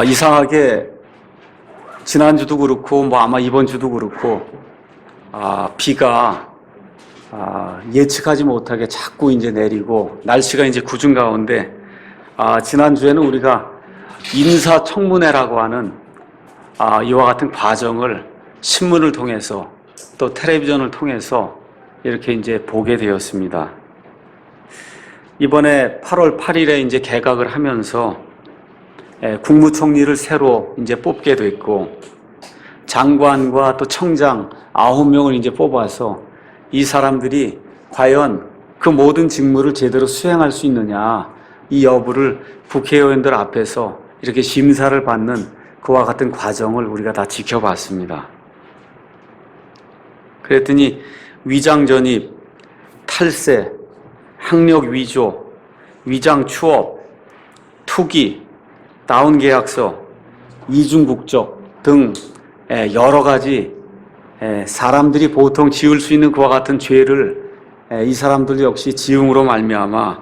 이상하게 지난주도 그렇고 뭐 아마 이번 주도 그렇고 비가 예측하지 못하게 자꾸 이제 내리고 날씨가 이제 궂은 가운데 지난주에는 우리가 인사청문회라고 하는 이와 같은 과정을 신문을 통해서 또 텔레비전을 통해서 이렇게 이제 보게 되었습니다. 이번에 8월 8일에 이제 개각을 하면서 국무총리를 새로 이제 뽑게 됐고 장관과 또 청장 9명을 이제 뽑아서 이 사람들이 과연 그 모든 직무를 제대로 수행할 수 있느냐 이 여부를 국회의원들 앞에서 이렇게 심사를 받는 그와 같은 과정을 우리가 다 지켜봤습니다. 그랬더니 위장 전입, 탈세, 학력 위조, 위장 추업, 투기, 다운 계약서, 이중 국적 등 여러 가지 사람들이 보통 지을 수 있는 그와 같은 죄를 이 사람들 역시 지음으로 말미암아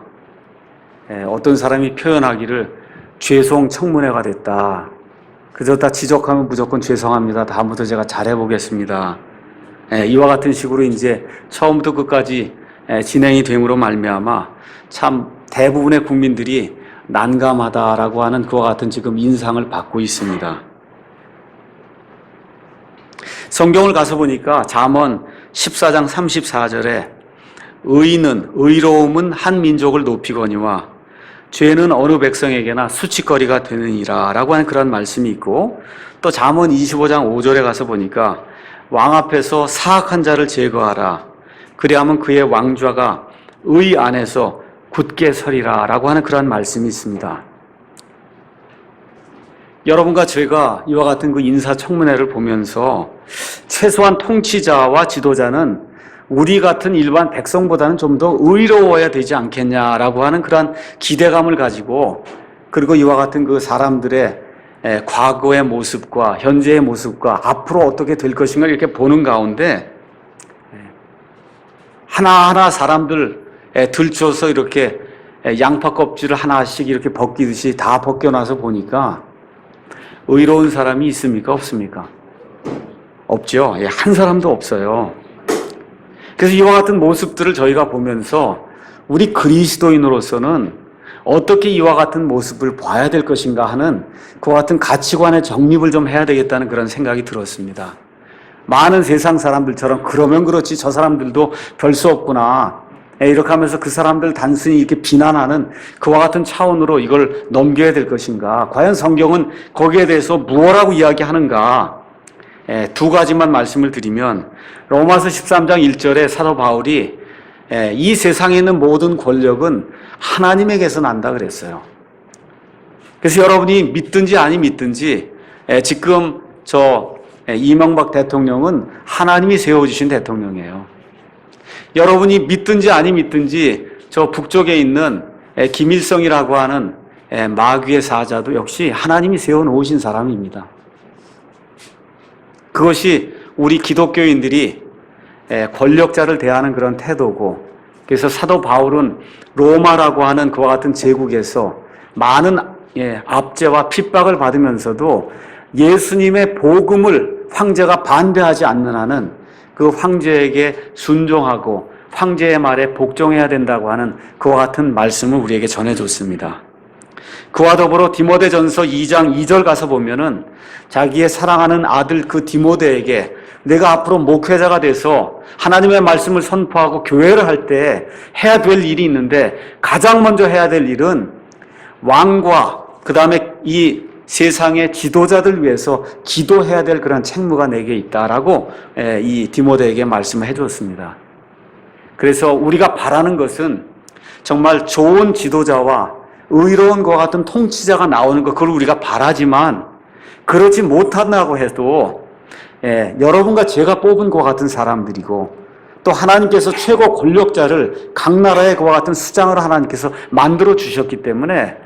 어떤 사람이 표현하기를 죄송 청문회가 됐다. 그저 다 지적하면 무조건 죄송합니다. 다음부터 제가 잘해보겠습니다. 이와 같은 식으로 이제 처음부터 끝까지 진행이 됨으로 말미암아 참 대부분의 국민들이 난감하다라고 하는 그와 같은 지금 인상을 받고 있습니다. 성경을 가서 보니까 잠언 14장 34절에 의로움은 한 민족을 높이거니와 죄는 어느 백성에게나 수치거리가 되느니라 라고 하는 그런 말씀이 있고 또 잠언 25장 5절에 가서 보니까 왕 앞에서 사악한 자를 제거하라 그리하면 그의 왕좌가 의 안에서 굳게 서리라 라고 하는 그런 말씀이 있습니다. 여러분과 제가 이와 같은 그 인사청문회를 보면서 최소한 통치자와 지도자는 우리 같은 일반 백성보다는 좀 더 의로워야 되지 않겠냐라고 하는 그런 기대감을 가지고 그리고 이와 같은 그 사람들의 과거의 모습과 현재의 모습과 앞으로 어떻게 될 것인가 이렇게 보는 가운데 하나하나 사람들 들춰서 이렇게 양파 껍질을 하나씩 이렇게 벗기듯이 다 벗겨놔서 보니까 의로운 사람이 있습니까? 없습니까? 없죠. 한 사람도 없어요. 그래서 이와 같은 모습들을 저희가 보면서 우리 그리스도인으로서는 어떻게 이와 같은 모습을 봐야 될 것인가 하는 그와 같은 가치관의 정립을 좀 해야 되겠다는 그런 생각이 들었습니다. 많은 세상 사람들처럼 그러면 그렇지 저 사람들도 별 수 없구나 이렇게 하면서 그 사람들 단순히 이렇게 비난하는 그와 같은 차원으로 이걸 넘겨야 될 것인가 과연 성경은 거기에 대해서 무엇라고 이야기하는가 두 가지만 말씀을 드리면 로마서 13장 1절에 사도 바울이 이 세상에 있는 모든 권력은 하나님에게서 난다 그랬어요. 그래서 여러분이 믿든지 아니 믿든지 지금 이명박 대통령은 하나님이 세워주신 대통령이에요. 여러분이 믿든지 아니 믿든지 저 북쪽에 있는 김일성이라고 하는 마귀의 사자도 역시 하나님이 세워놓으신 사람입니다. 그것이 우리 기독교인들이 권력자를 대하는 그런 태도고 그래서 사도 바울은 로마라고 하는 그와 같은 제국에서 많은 압제와 핍박을 받으면서도 예수님의 복음을 황제가 반대하지 않는 한은 그 황제에게 순종하고 황제의 말에 복종해야 된다고 하는 그와 같은 말씀을 우리에게 전해줬습니다. 그와 더불어 디모데전서 2장 2절 가서 보면은 자기의 사랑하는 아들 그 디모데에게 내가 앞으로 목회자가 돼서 하나님의 말씀을 선포하고 교회를 할 때 해야 될 일이 있는데 가장 먼저 해야 될 일은 왕과 그 다음에 이 세상의 지도자들 위해서 기도해야 될 그런 책무가 내게 있다라고 이 디모데에게 말씀을 해줬습니다. 그래서 우리가 바라는 것은 정말 좋은 지도자와 의로운 것 같은 통치자가 나오는 것 그걸 우리가 바라지만 그러지 못한다고 해도 여러분과 제가 뽑은 것 같은 사람들이고 또 하나님께서 최고 권력자를 각 나라의 그와 같은 수장을 하나님께서 만들어 주셨기 때문에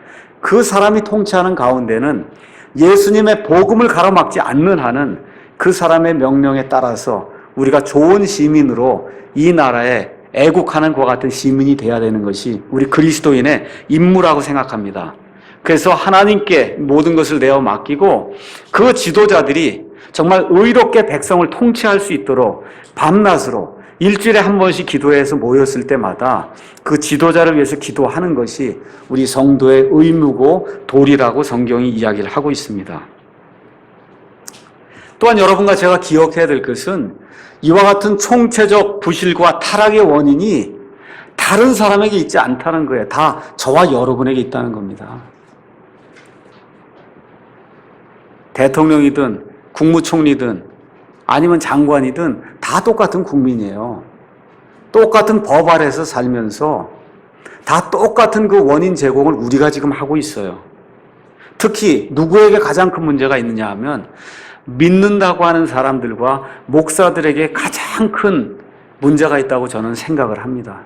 그 사람이 통치하는 가운데는 예수님의 복음을 가로막지 않는 한은 그 사람의 명령에 따라서 우리가 좋은 시민으로 이 나라에 애국하는 그와 같은 시민이 되어야 되는 것이 우리 그리스도인의 임무라고 생각합니다. 그래서 하나님께 모든 것을 내어 맡기고 그 지도자들이 정말 의롭게 백성을 통치할 수 있도록 밤낮으로 일주일에 한 번씩 기도해서 모였을 때마다 그 지도자를 위해서 기도하는 것이 우리 성도의 의무고 도리라고 성경이 이야기를 하고 있습니다. 또한 여러분과 제가 기억해야 될 것은 이와 같은 총체적 부실과 타락의 원인이 다른 사람에게 있지 않다는 거예요. 다 저와 여러분에게 있다는 겁니다. 대통령이든 국무총리든 아니면 장관이든 다 똑같은 국민이에요. 똑같은 법 아래서 살면서 다 똑같은 그 원인 제공을 우리가 지금 하고 있어요. 특히 누구에게 가장 큰 문제가 있느냐 하면 믿는다고 하는 사람들과 목사들에게 가장 큰 문제가 있다고 저는 생각을 합니다.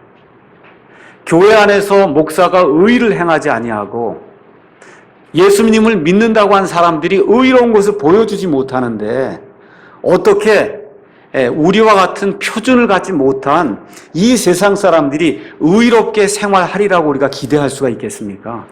교회 안에서 목사가 의를 행하지 아니하고 예수님을 믿는다고 한 사람들이 의로운 것을 보여주지 못하는데 어떻게 우리와 같은 표준을 갖지 못한 이 세상 사람들이 의롭게 생활하리라고 우리가 기대할 수가 있겠습니까?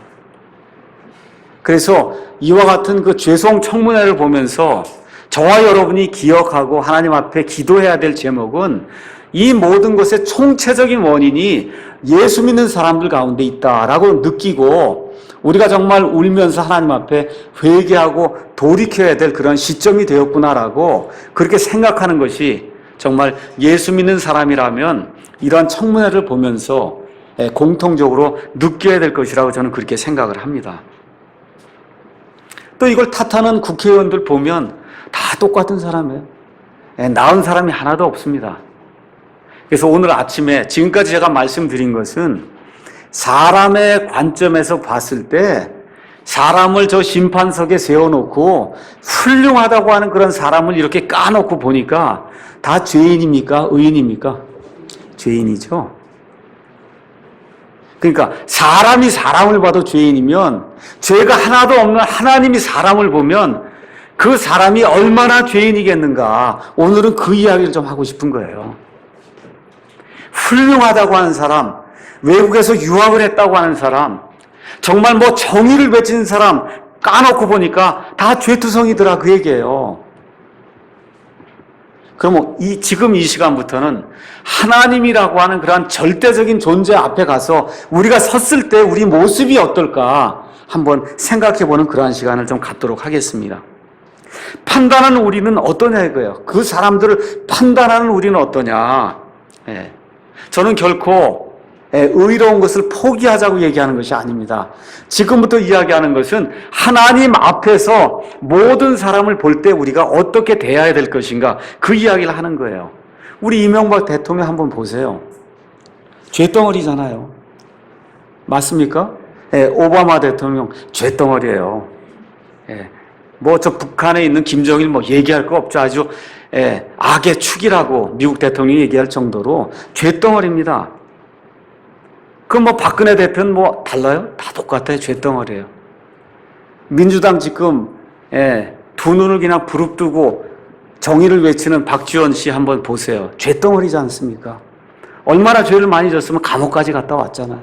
그래서 이와 같은 그 죄송 청문회를 보면서 저와 여러분이 기억하고 하나님 앞에 기도해야 될 제목은 이 모든 것의 총체적인 원인이 예수 믿는 사람들 가운데 있다라고 느끼고 우리가 정말 울면서 하나님 앞에 회개하고 돌이켜야 될 그런 시점이 되었구나라고 그렇게 생각하는 것이 정말 예수 믿는 사람이라면 이러한 청문회를 보면서 공통적으로 느껴야 될 것이라고 저는 그렇게 생각을 합니다. 또 이걸 탓하는 국회의원들 보면 다 똑같은 사람이에요. 나은 사람이 하나도 없습니다. 그래서 오늘 아침에 지금까지 제가 말씀드린 것은 사람의 관점에서 봤을 때 사람을 저 심판석에 세워놓고 훌륭하다고 하는 그런 사람을 이렇게 까놓고 보니까 다 죄인입니까? 의인입니까? 죄인이죠. 그러니까 사람이 사람을 봐도 죄인이면 죄가 하나도 없는 하나님이 사람을 보면 그 사람이 얼마나 죄인이겠는가. 오늘은 그 이야기를 좀 하고 싶은 거예요. 훌륭하다고 하는 사람, 외국에서 유학을 했다고 하는 사람, 정말 뭐 정의를 외치는 사람 까놓고 보니까 다 죄투성이더라 그 얘기예요. 그럼 지금 이 시간부터는 하나님이라고 하는 그러한 절대적인 존재 앞에 가서 우리가 섰을 때 우리 모습이 어떨까 한번 생각해보는 그러한 시간을 좀 갖도록 하겠습니다. 판단하는 우리는 어떠냐 이거예요. 그 사람들을 판단하는 우리는 어떠냐. 저는 결코 의로운 것을 포기하자고 얘기하는 것이 아닙니다. 지금부터 이야기하는 것은 하나님 앞에서 모든 사람을 볼 때 우리가 어떻게 대해야 될 것인가 그 이야기를 하는 거예요. 우리 이명박 대통령 한번 보세요. 죄덩어리잖아요. 맞습니까? 오바마 대통령 죄덩어리예요. 뭐 저 북한에 있는 김정일 뭐 얘기할 거 없죠. 아주 악의 축이라고 미국 대통령이 얘기할 정도로 죄덩어리입니다. 그럼 뭐 박근혜 대표는 뭐 달라요? 다 똑같아요. 죄덩어리예요. 민주당 지금 두 눈을 그냥 부릅뜨고 정의를 외치는 박지원 씨 한번 보세요. 죄덩어리지 않습니까? 얼마나 죄를 많이 졌으면 감옥까지 갔다 왔잖아요.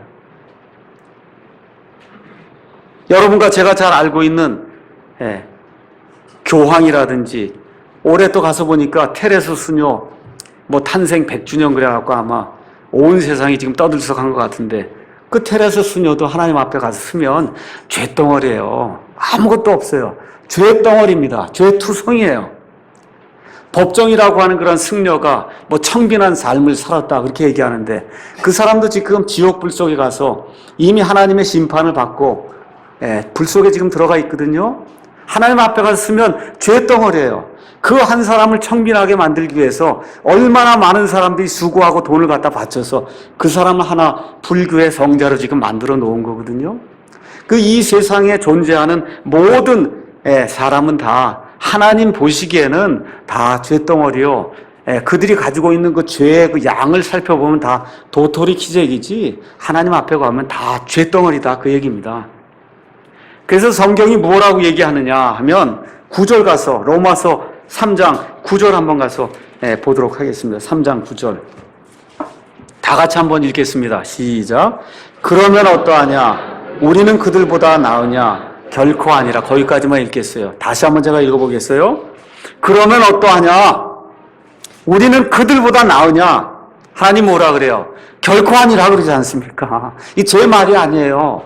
여러분과 제가 잘 알고 있는 교황이라든지 올해 또 가서 보니까 테레스 수녀 뭐 탄생 100주년 그래갖고 아마 온 세상이 지금 떠들썩한 것 같은데 그 테레스 수녀도 하나님 앞에 가서 쓰면 죄덩어리예요. 아무것도 없어요. 죄덩어리입니다. 죄투성이에요. 법정이라고 하는 그런 승려가 뭐 청빈한 삶을 살았다 그렇게 얘기하는데 그 사람도 지금 지옥 불 속에 가서 이미 하나님의 심판을 받고 불 속에 지금 들어가 있거든요. 하나님 앞에 가서 쓰면 죄덩어리예요. 그 한 사람을 청빈하게 만들기 위해서 얼마나 많은 사람들이 수고하고 돈을 갖다 바쳐서 그 사람을 하나 불교의 성자로 지금 만들어 놓은 거거든요. 그 이 세상에 존재하는 모든 사람은 다 하나님 보시기에는 다 죄덩어리요. 그들이 가지고 있는 그 죄의 그 양을 살펴보면 다 도토리 키재기지 하나님 앞에 가면 다 죄덩어리다 그 얘기입니다. 그래서 성경이 뭐라고 얘기하느냐 하면 9절 가서 로마서 3장 9절 한번 가서 보도록 하겠습니다. 3장 9절 다 같이 한번 읽겠습니다. 시작. 그러면 어떠하냐? 우리는 그들보다 나으냐? 결코 아니라. 거기까지만 읽겠어요. 다시 한번 제가 읽어보겠어요. 그러면 어떠하냐? 우리는 그들보다 나으냐? 하나님 뭐라 그래요? 결코 아니라 그러지 않습니까? 이 제 말이 아니에요.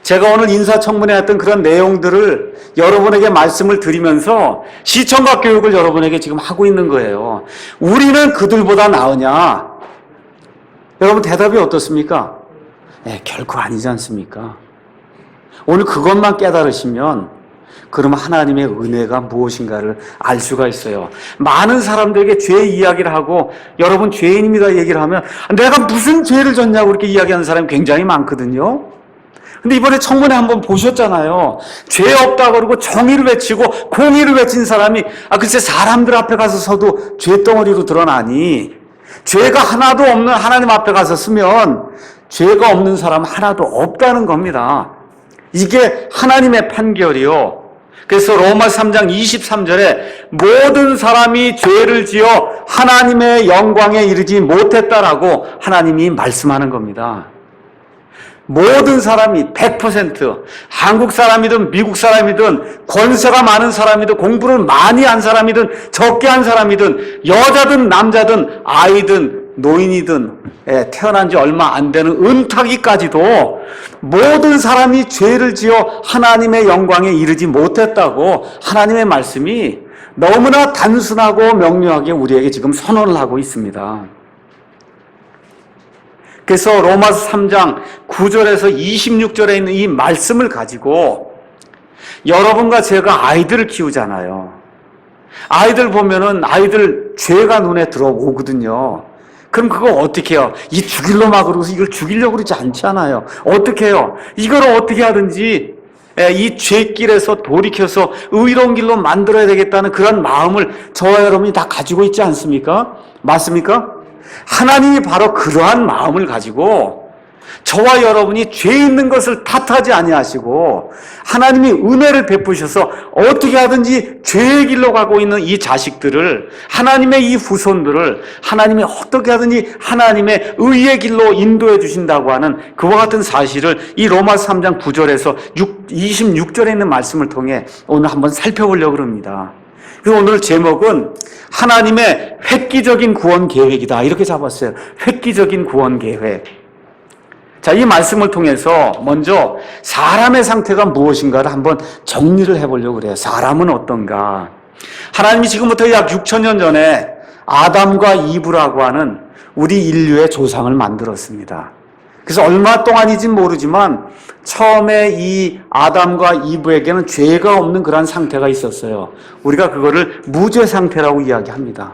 제가 오늘 인사청문회 했던 그런 내용들을 여러분에게 말씀을 드리면서 시청각 교육을 여러분에게 지금 하고 있는 거예요. 우리는 그들보다 나으냐? 여러분 대답이 어떻습니까? 네, 결코 아니지 않습니까? 오늘 그것만 깨달으시면 그러면 하나님의 은혜가 무엇인가를 알 수가 있어요. 많은 사람들에게 죄 이야기를 하고 여러분 죄인입니다 얘기를 하면 내가 무슨 죄를 졌냐고 그렇게 이야기하는 사람이 굉장히 많거든요. 근데 이번에 청문회 한번 보셨잖아요. 죄 없다고 그러고 정의를 외치고 공의를 외친 사람이 글쎄 사람들 앞에 가서 서도 죄덩어리로 드러나니 죄가 하나도 없는 하나님 앞에 가서 쓰면 죄가 없는 사람 하나도 없다는 겁니다. 이게 하나님의 판결이요. 그래서 로마서 3장 23절에 모든 사람이 죄를 지어 하나님의 영광에 이르지 못했다라고 하나님이 말씀하는 겁니다. 모든 사람이 100% 한국 사람이든 미국 사람이든 권세가 많은 사람이든 공부를 많이 한 사람이든 적게 한 사람이든 여자든 남자든 아이든 노인이든 태어난 지 얼마 안 되는 은타기까지도 모든 사람이 죄를 지어 하나님의 영광에 이르지 못했다고 하나님의 말씀이 너무나 단순하고 명료하게 우리에게 지금 선언을 하고 있습니다. 그래서 로마서 3장 9절에서 26절에 있는 이 말씀을 가지고 여러분과 제가 아이들을 키우잖아요. 아이들 보면은 아이들 죄가 눈에 들어오거든요. 그럼 그거 어떻게 해요? 이 죽일로 막 그러고서 이걸 죽이려고 그러지 않잖아요. 어떻게 해요? 이걸 어떻게 하든지 이 죄길에서 돌이켜서 의로운 길로 만들어야 되겠다는 그런 마음을 저와 여러분이 다 가지고 있지 않습니까? 맞습니까? 하나님이 바로 그러한 마음을 가지고 저와 여러분이 죄 있는 것을 탓하지 아니하시고 하나님이 은혜를 베푸셔서 어떻게 하든지 죄의 길로 가고 있는 이 자식들을 하나님의 이 후손들을 하나님이 어떻게 하든지 하나님의 의의 길로 인도해 주신다고 하는 그와 같은 사실을 이 로마서 3장 9절에서 26절에 있는 말씀을 통해 오늘 한번 살펴보려고 합니다. 그래서 오늘 제목은 하나님의 획기적인 구원 계획이다 이렇게 잡았어요. 획기적인 구원 계획. 자, 이 말씀을 통해서 먼저 사람의 상태가 무엇인가를 한번 정리를 해보려고 그래요. 사람은 어떤가? 하나님이 지금부터 약 6,000년 전에 아담과 이브라고 하는 우리 인류의 조상을 만들었습니다. 그래서 얼마 동안인지는 모르지만 처음에 이 아담과 이브에게는 죄가 없는 그런 상태가 있었어요. 우리가 그거를 무죄 상태라고 이야기합니다.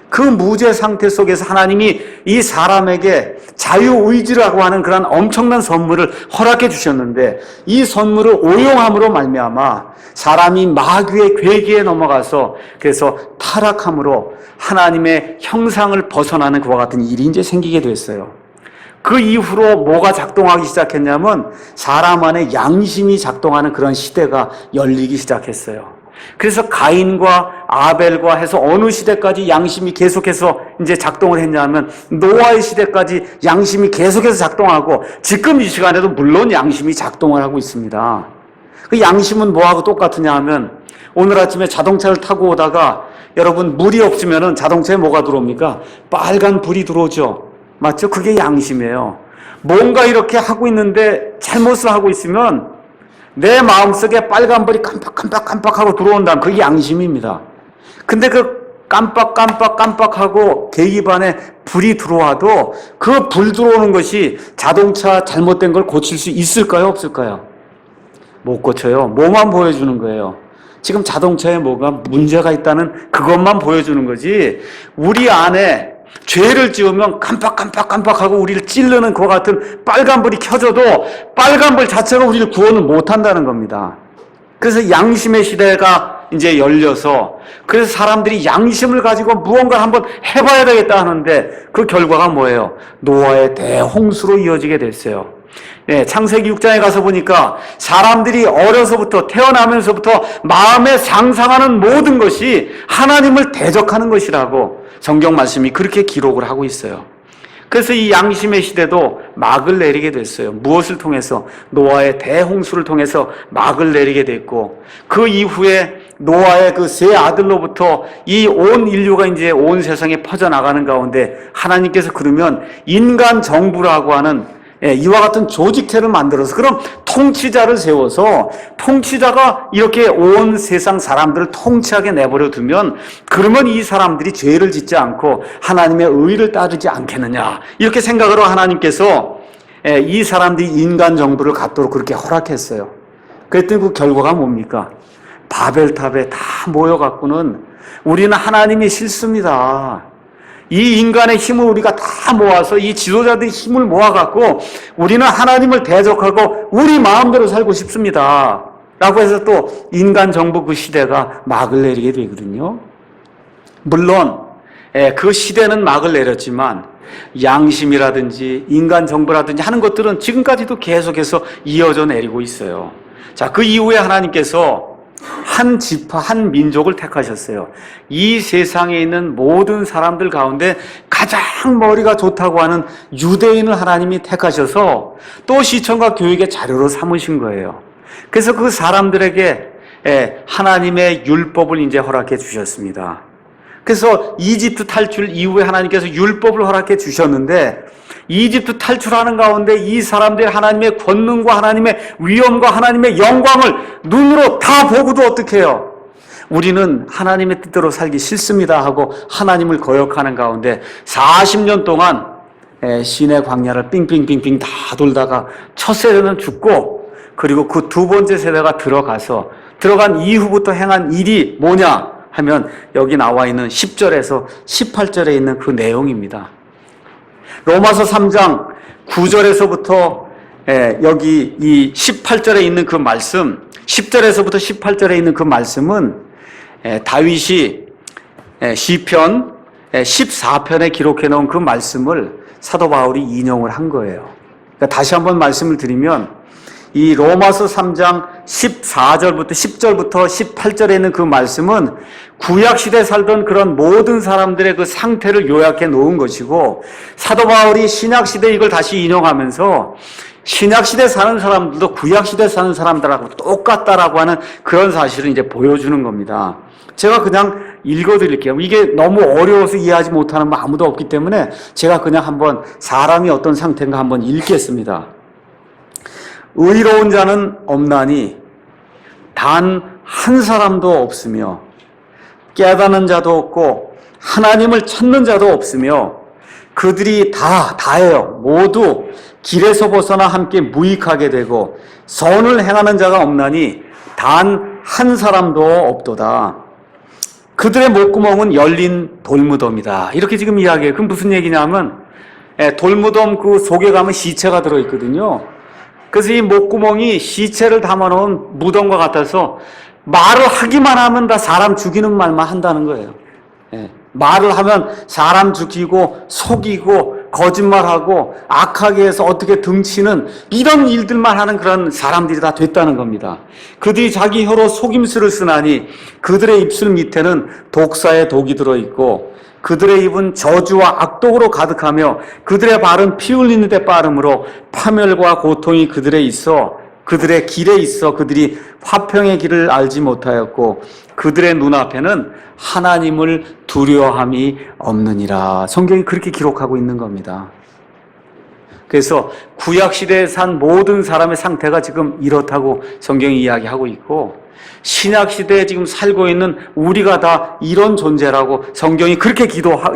그 무죄 상태 속에서 하나님이 이 사람에게 자유의지라고 하는 그런 엄청난 선물을 허락해 주셨는데 이 선물을 오용함으로 말미암아 사람이 마귀의 괴기에 넘어가서 그래서 타락함으로 하나님의 형상을 벗어나는 그와 같은 일이 이제 생기게 됐어요. 그 이후로 뭐가 작동하기 시작했냐면 사람 안에 양심이 작동하는 그런 시대가 열리기 시작했어요. 그래서 가인과 아벨과 해서 어느 시대까지 양심이 계속해서 이제 작동을 했냐면 노아의 시대까지 양심이 계속해서 작동하고 지금 이 시간에도 물론 양심이 작동을 하고 있습니다. 그 양심은 뭐하고 똑같으냐 하면 오늘 아침에 자동차를 타고 오다가 여러분 물이 없으면 자동차에 뭐가 들어옵니까? 빨간 불이 들어오죠. 맞죠? 그게 양심이에요. 뭔가 이렇게 하고 있는데 잘못을 하고 있으면 내 마음속에 빨간불이 깜빡깜빡깜빡하고 들어온다면 그게 양심입니다. 근데 그 깜빡깜빡깜빡하고 계기판에 불이 들어와도 그 불 들어오는 것이 자동차 잘못된 걸 고칠 수 있을까요? 없을까요? 못 고쳐요. 뭐만 보여주는 거예요. 지금 자동차에 뭐가 문제가 있다는 그것만 보여주는 거지 우리 안에 죄를 지으면 깜빡깜빡깜빡하고 우리를 찌르는 그와 같은 빨간불이 켜져도 빨간불 자체가 우리를 구원을 못한다는 겁니다. 그래서 양심의 시대가 이제 열려서 그래서 사람들이 양심을 가지고 무언가를 한번 해봐야 되겠다 하는데 그 결과가 뭐예요? 노아의 대홍수로 이어지게 됐어요. 네, 창세기 6장에 가서 보니까 사람들이 어려서부터 태어나면서부터 마음에 상상하는 모든 것이 하나님을 대적하는 것이라고 성경 말씀이 그렇게 기록을 하고 있어요. 그래서 이 양심의 시대도 막을 내리게 됐어요. 무엇을 통해서? 노아의 대홍수를 통해서 막을 내리게 됐고, 그 이후에 노아의 그 세 아들로부터 이 온 인류가 이제 온 세상에 퍼져나가는 가운데 하나님께서 그러면 인간 정부라고 하는 이와 같은 조직체를 만들어서 그럼 통치자를 세워서 통치자가 이렇게 온 세상 사람들을 통치하게 내버려 두면 그러면 이 사람들이 죄를 짓지 않고 하나님의 의를 따르지 않겠느냐, 이렇게 생각으로 하나님께서 이 사람들이 인간 정부를 갖도록 그렇게 허락했어요. 그랬더니 그 결과가 뭡니까? 바벨탑에 다 모여갖고는 우리는 하나님이 싫습니다. 이 인간의 힘을 우리가 다 모아서 이 지도자들의 힘을 모아갖고 우리는 하나님을 대적하고 우리 마음대로 살고 싶습니다. 라고 해서 또 인간 정부 그 시대가 막을 내리게 되거든요. 물론 그 시대는 막을 내렸지만 양심이라든지 인간 정부라든지 하는 것들은 지금까지도 계속해서 이어져 내리고 있어요. 자, 그 이후에 하나님께서 한 지파, 한 민족을 택하셨어요. 이 세상에 있는 모든 사람들 가운데 가장 머리가 좋다고 하는 유대인을 하나님이 택하셔서 또 시청과 교육의 자료로 삼으신 거예요. 그래서 그 사람들에게 하나님의 율법을 이제 허락해 주셨습니다. 그래서 이집트 탈출 이후에 하나님께서 율법을 허락해 주셨는데 이집트 탈출하는 가운데 이 사람들이 하나님의 권능과 하나님의 위엄과 하나님의 영광을 눈으로 다 보고도 어떻게 해요? 우리는 하나님의 뜻대로 살기 싫습니다 하고 하나님을 거역하는 가운데 40년 동안 시내 광야를 빙빙빙빙 다 돌다가 첫 세대는 죽고, 그리고 그 두 번째 세대가 들어간 이후부터 행한 일이 뭐냐 하면 여기 나와 있는 10절에서 18절에 있는 그 내용입니다. 로마서 3장 9절에서부터 여기 이 18절에 있는 그 말씀, 10절에서부터 18절에 있는 그 말씀은 다윗이 시편 14편에 기록해 놓은 그 말씀을 사도 바울이 인용을 한 거예요. 그러니까 다시 한번 말씀을 드리면 이 로마서 3장 14절부터 10절부터 18절에 있는 그 말씀은 구약시대에 살던 그런 모든 사람들의 그 상태를 요약해 놓은 것이고, 사도 바울이 신약시대 이걸 다시 인용하면서 신약시대 사는 사람들도 구약시대 사는 사람들하고 똑같다라고 하는 그런 사실을 이제 보여주는 겁니다. 제가 그냥 읽어드릴게요. 이게 너무 어려워서 이해하지 못하는 분 아무도 없기 때문에 제가 그냥 한번 사람이 어떤 상태인가 한번 읽겠습니다. 의로운 자는 없나니 단 한 사람도 없으며 깨닫는 자도 없고 하나님을 찾는 자도 없으며 그들이 다예요. 모두 길에서 벗어나 함께 무익하게 되고 선을 행하는 자가 없나니 단 한 사람도 없도다. 그들의 목구멍은 열린 돌무덤이다. 이렇게 지금 이야기해요. 그럼 무슨 얘기냐면 돌무덤 그 속에 가면 시체가 들어있거든요. 그래서 이 목구멍이 시체를 담아놓은 무덤과 같아서 말을 하기만 하면 다 사람 죽이는 말만 한다는 거예요. 말을 하면 사람 죽이고 속이고 거짓말하고 악하게 해서 어떻게 등치는 이런 일들만 하는 그런 사람들이 다 됐다는 겁니다. 그들이 자기 혀로 속임수를 쓰나니 그들의 입술 밑에는 독사의 독이 들어있고 그들의 입은 저주와 악독으로 가득하며 그들의 발은 피 흘리는 데 빠름으로 파멸과 고통이 그들의 길에 있어 그들이 화평의 길을 알지 못하였고 그들의 눈앞에는 하나님을 두려워함이 없느니라. 성경이 그렇게 기록하고 있는 겁니다. 그래서 구약시대에 산 모든 사람의 상태가 지금 이렇다고 성경이 이야기하고 있고, 신약시대에 지금 살고 있는 우리가 다 이런 존재라고 성경이 그렇게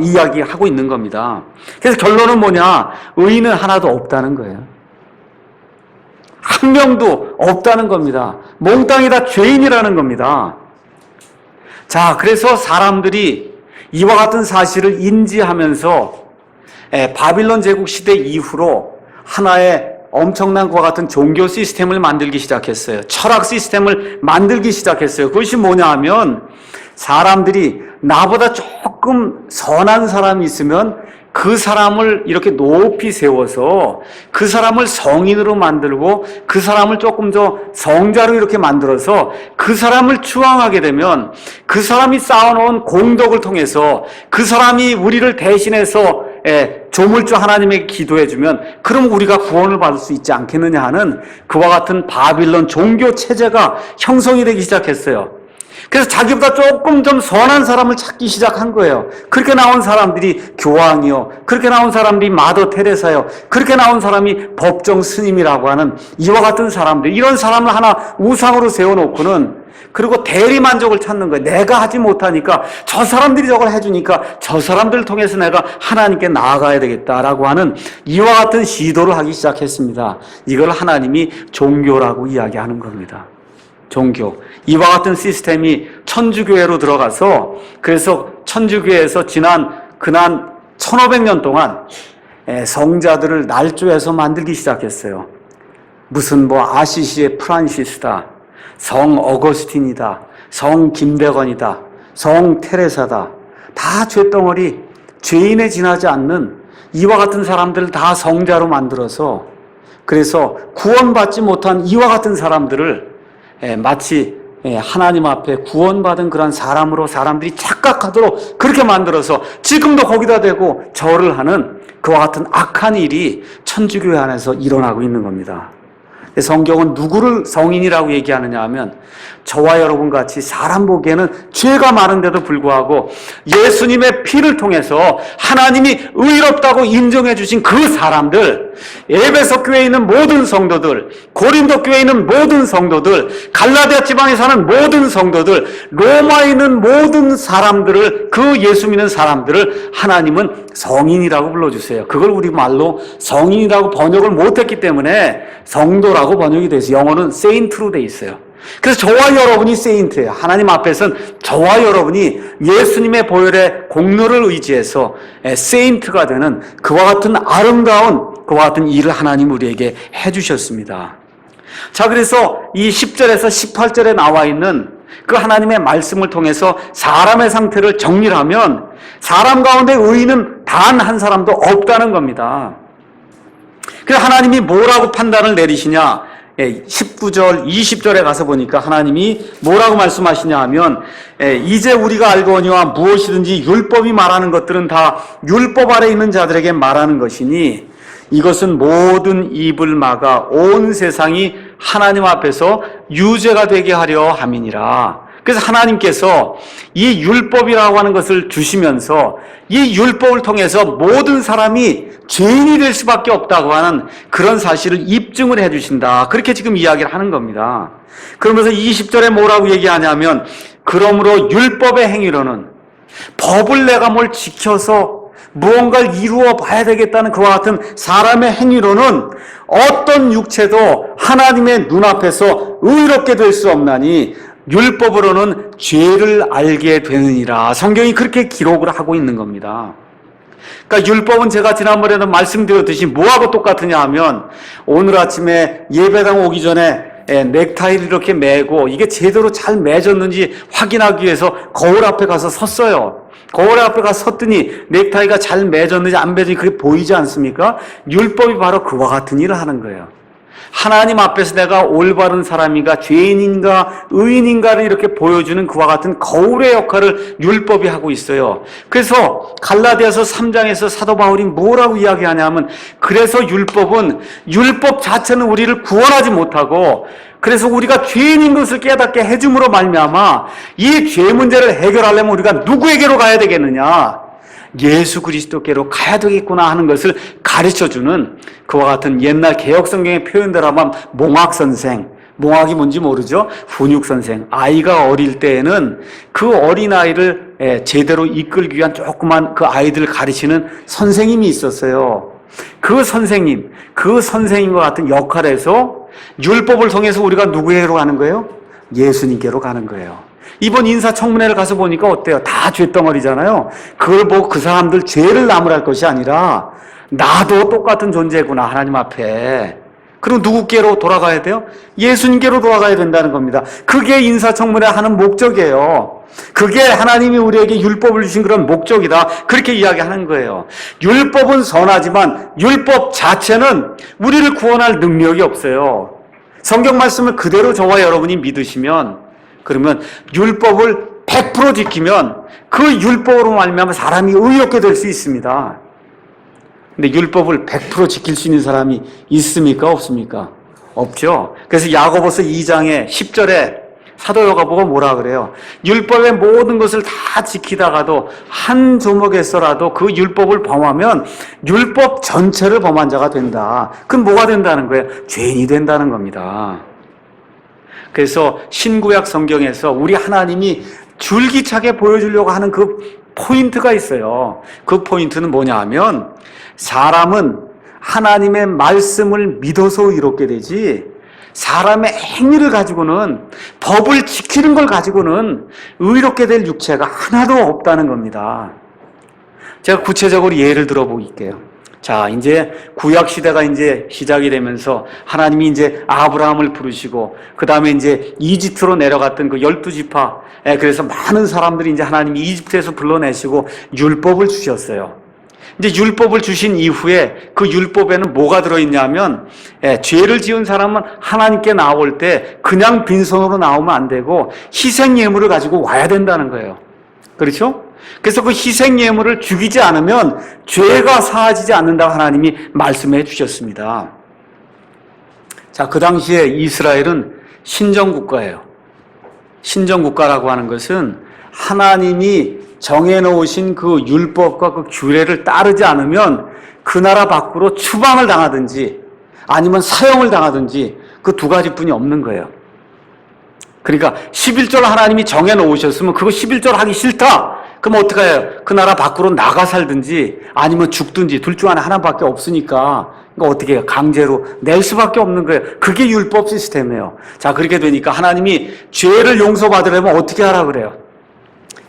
이야기하고 있는 겁니다. 그래서 결론은 뭐냐? 의인은 하나도 없다는 거예요. 한 명도 없다는 겁니다. 몽땅이 다 죄인이라는 겁니다. 자, 그래서 사람들이 이와 같은 사실을 인지하면서 바빌론 제국 시대 이후로 하나의 엄청난 것과 같은 종교 시스템을 만들기 시작했어요. 철학 시스템을 만들기 시작했어요. 그것이 뭐냐 하면 사람들이 나보다 조금 선한 사람이 있으면 그 사람을 이렇게 높이 세워서 그 사람을 성인으로 만들고 그 사람을 조금 더 성자로 이렇게 만들어서 그 사람을 추앙하게 되면 그 사람이 쌓아놓은 공덕을 통해서 그 사람이 우리를 대신해서 조물주 하나님에게 기도해주면 그럼 우리가 구원을 받을 수 있지 않겠느냐 하는 그와 같은 바빌론 종교 체제가 형성이 되기 시작했어요. 그래서 자기보다 조금 좀 선한 사람을 찾기 시작한 거예요. 그렇게 나온 사람들이 교황이요, 그렇게 나온 사람들이 마더 테레사요, 그렇게 나온 사람이 법정 스님이라고 하는 이와 같은 사람들, 이런 사람을 하나 우상으로 세워놓고는 그리고 대리만족을 찾는 거예요. 내가 하지 못하니까 저 사람들이 저걸 해주니까 저 사람들을 통해서 내가 하나님께 나아가야 되겠다라고 하는 이와 같은 시도를 하기 시작했습니다. 이걸 하나님이 종교라고 이야기하는 겁니다. 종교. 이와 같은 시스템이 천주교회로 들어가서 그래서 천주교회에서 지난 1500년 동안 성자들을 날조해서 만들기 시작했어요. 무슨 아시시의 프란시스다, 성 어거스틴이다, 성 김대건이다, 성 테레사다. 다 죄덩어리, 죄인에 지나지 않는 이와 같은 사람들을 다 성자로 만들어서 그래서 구원받지 못한 이와 같은 사람들을 마치 하나님 앞에 구원받은 그런 사람으로 사람들이 착각하도록 그렇게 만들어서 지금도 거기다 대고 절을 하는 그와 같은 악한 일이 천주교회 안에서 일어나고 있는 겁니다. 성경은 누구를 성인이라고 얘기하느냐 하면 저와 여러분 같이 사람 보기에는 죄가 많은데도 불구하고 예수님의 피를 통해서 하나님이 의롭다고 인정해 주신 그 사람들, 에베소 교회에 있는 모든 성도들, 고린도 교회에 있는 모든 성도들, 갈라디아 지방에 사는 모든 성도들, 로마에 있는 모든 사람들을, 그 예수 믿는 사람들을 하나님은 성인이라고 불러주세요. 그걸 우리말로 성인이라고 번역을 못했기 때문에 성도라고 번역이 돼서 영어는 세인트로 돼 있어요. 그래서 저와 여러분이 세인트예요. 하나님 앞에서는 저와 여러분이 예수님의 보혈의 공로를 의지해서 세인트가 되는 그와 같은 아름다운 그와 같은 일을 하나님 우리에게 해주셨습니다. 자, 그래서 이 10절에서 18절에 나와 있는 그 하나님의 말씀을 통해서 사람의 상태를 정리를 하면 사람 가운데 의인은 단 한 사람도 없다는 겁니다. 그래서 하나님이 뭐라고 판단을 내리시냐? 19절, 20절에 가서 보니까 하나님이 뭐라고 말씀하시냐 하면 이제 우리가 알거니와 무엇이든지 율법이 말하는 것들은 다 율법 아래 있는 자들에게 말하는 것이니 이것은 모든 입을 막아 온 세상이 하나님 앞에서 유죄가 되게 하려 함이니라. 그래서 하나님께서 이 율법이라고 하는 것을 주시면서 이 율법을 통해서 모든 사람이 죄인이 될 수밖에 없다고 하는 그런 사실을 입증을 해 주신다. 그렇게 지금 이야기를 하는 겁니다. 그러면서 20절에 뭐라고 얘기하냐면 그러므로 율법의 행위로는 법을 내가 뭘 지켜서 무언가를 이루어 봐야 되겠다는 그와 같은 사람의 행위로는 어떤 육체도 하나님의 눈앞에서 의롭게 될 수 없나니 율법으로는 죄를 알게 되느니라. 성경이 그렇게 기록을 하고 있는 겁니다. 그러니까 율법은 제가 지난번에도 말씀드렸듯이 뭐하고 똑같으냐 하면 오늘 아침에 예배당 오기 전에 넥타이를 이렇게 매고 이게 제대로 잘 매졌는지 확인하기 위해서 거울 앞에 가서 섰어요. 거울 앞에 가서 섰더니 넥타이가 잘 매졌는지 안 매졌는지 그게 보이지 않습니까? 율법이 바로 그와 같은 일을 하는 거예요. 하나님 앞에서 내가 올바른 사람인가 죄인인가 의인인가를 이렇게 보여주는 그와 같은 거울의 역할을 율법이 하고 있어요. 그래서 갈라디아서 3장에서 사도 바울이 뭐라고 이야기하냐면 그래서 율법은 율법 자체는 우리를 구원하지 못하고 그래서 우리가 죄인인 것을 깨닫게 해줌으로 말미암아 이 죄 문제를 해결하려면 우리가 누구에게로 가야 되겠느냐? 예수 그리스도께로 가야 되겠구나 하는 것을 가르쳐주는 그와 같은 옛날 개혁성경의 표현대로 하면 몽학선생, 몽학이 뭔지 모르죠? 훈육선생. 아이가 어릴 때에는 그 어린아이를 제대로 이끌기 위한 조그만 그 아이들을 가르치는 선생님이 있었어요. 그 선생님과 같은 역할에서 율법을 통해서 우리가 누구에게로 가는 거예요? 예수님께로 가는 거예요. 이번 인사청문회를 가서 보니까 어때요? 다 죄덩어리잖아요. 그걸 보고 그 사람들 죄를 나무랄 것이 아니라 나도 똑같은 존재구나 하나님 앞에. 그럼 누구께로 돌아가야 돼요? 예수님께로 돌아가야 된다는 겁니다. 그게 인사청문회 하는 목적이에요. 그게 하나님이 우리에게 율법을 주신 그런 목적이다. 그렇게 이야기하는 거예요. 율법은 선하지만 율법 자체는 우리를 구원할 능력이 없어요. 성경 말씀을 그대로 저와 여러분이 믿으시면 그러면 율법을 100% 지키면 그 율법으로 말미암아 사람이 의롭게 될 수 있습니다. 근데 율법을 100% 지킬 수 있는 사람이 있습니까? 없습니까? 없죠. 그래서 야고보서 2장에 10절에 사도 야고보가 뭐라 그래요? 율법의 모든 것을 다 지키다가도 한 조목에서라도 그 율법을 범하면 율법 전체를 범한 자가 된다. 그럼 뭐가 된다는 거예요? 죄인이 된다는 겁니다. 그래서 신구약 성경에서 우리 하나님이 줄기차게 보여주려고 하는 그 포인트가 있어요. 그 포인트는 뭐냐 하면 사람은 하나님의 말씀을 믿어서 의롭게 되지 사람의 행위를 가지고는 법을 지키는 걸 가지고는 의롭게 될 육체가 하나도 없다는 겁니다. 제가 구체적으로 예를 들어 보일게요. 자, 이제 구약 시대가 이제 시작이 되면서 하나님이 이제 아브라함을 부르시고 그 다음에 이제 이집트로 내려갔던 그 12지파, 그래서 많은 사람들이 이제 하나님이 이집트에서 불러내시고 율법을 주셨어요. 이제 율법을 주신 이후에 그 율법에는 뭐가 들어있냐면 죄를 지은 사람은 하나님께 나올 때 그냥 빈손으로 나오면 안 되고 희생 예물을 가지고 와야 된다는 거예요. 그렇죠? 그래서 그 희생 예물을 죽이지 않으면 죄가 사하지지 않는다고 하나님이 말씀해 주셨습니다. 자, 그 당시에 이스라엘은 신정국가예요. 신정국가라고 하는 것은 하나님이 정해놓으신 그 율법과 그 규례를 따르지 않으면 그 나라 밖으로 추방을 당하든지 아니면 사형을 당하든지 그 두 가지뿐이 없는 거예요. 그러니까 11절 하나님이 정해놓으셨으면 그거 11절 하기 싫다. 그럼 어떻게 해요? 그 나라 밖으로 나가 살든지 아니면 죽든지 둘 중 하나밖에 없으니까 그러니까 어떻게 해요? 강제로 낼 수밖에 없는 거예요. 그게 율법 시스템이에요. 자, 그렇게 되니까 하나님이 죄를 용서받으려면 어떻게 하라 그래요?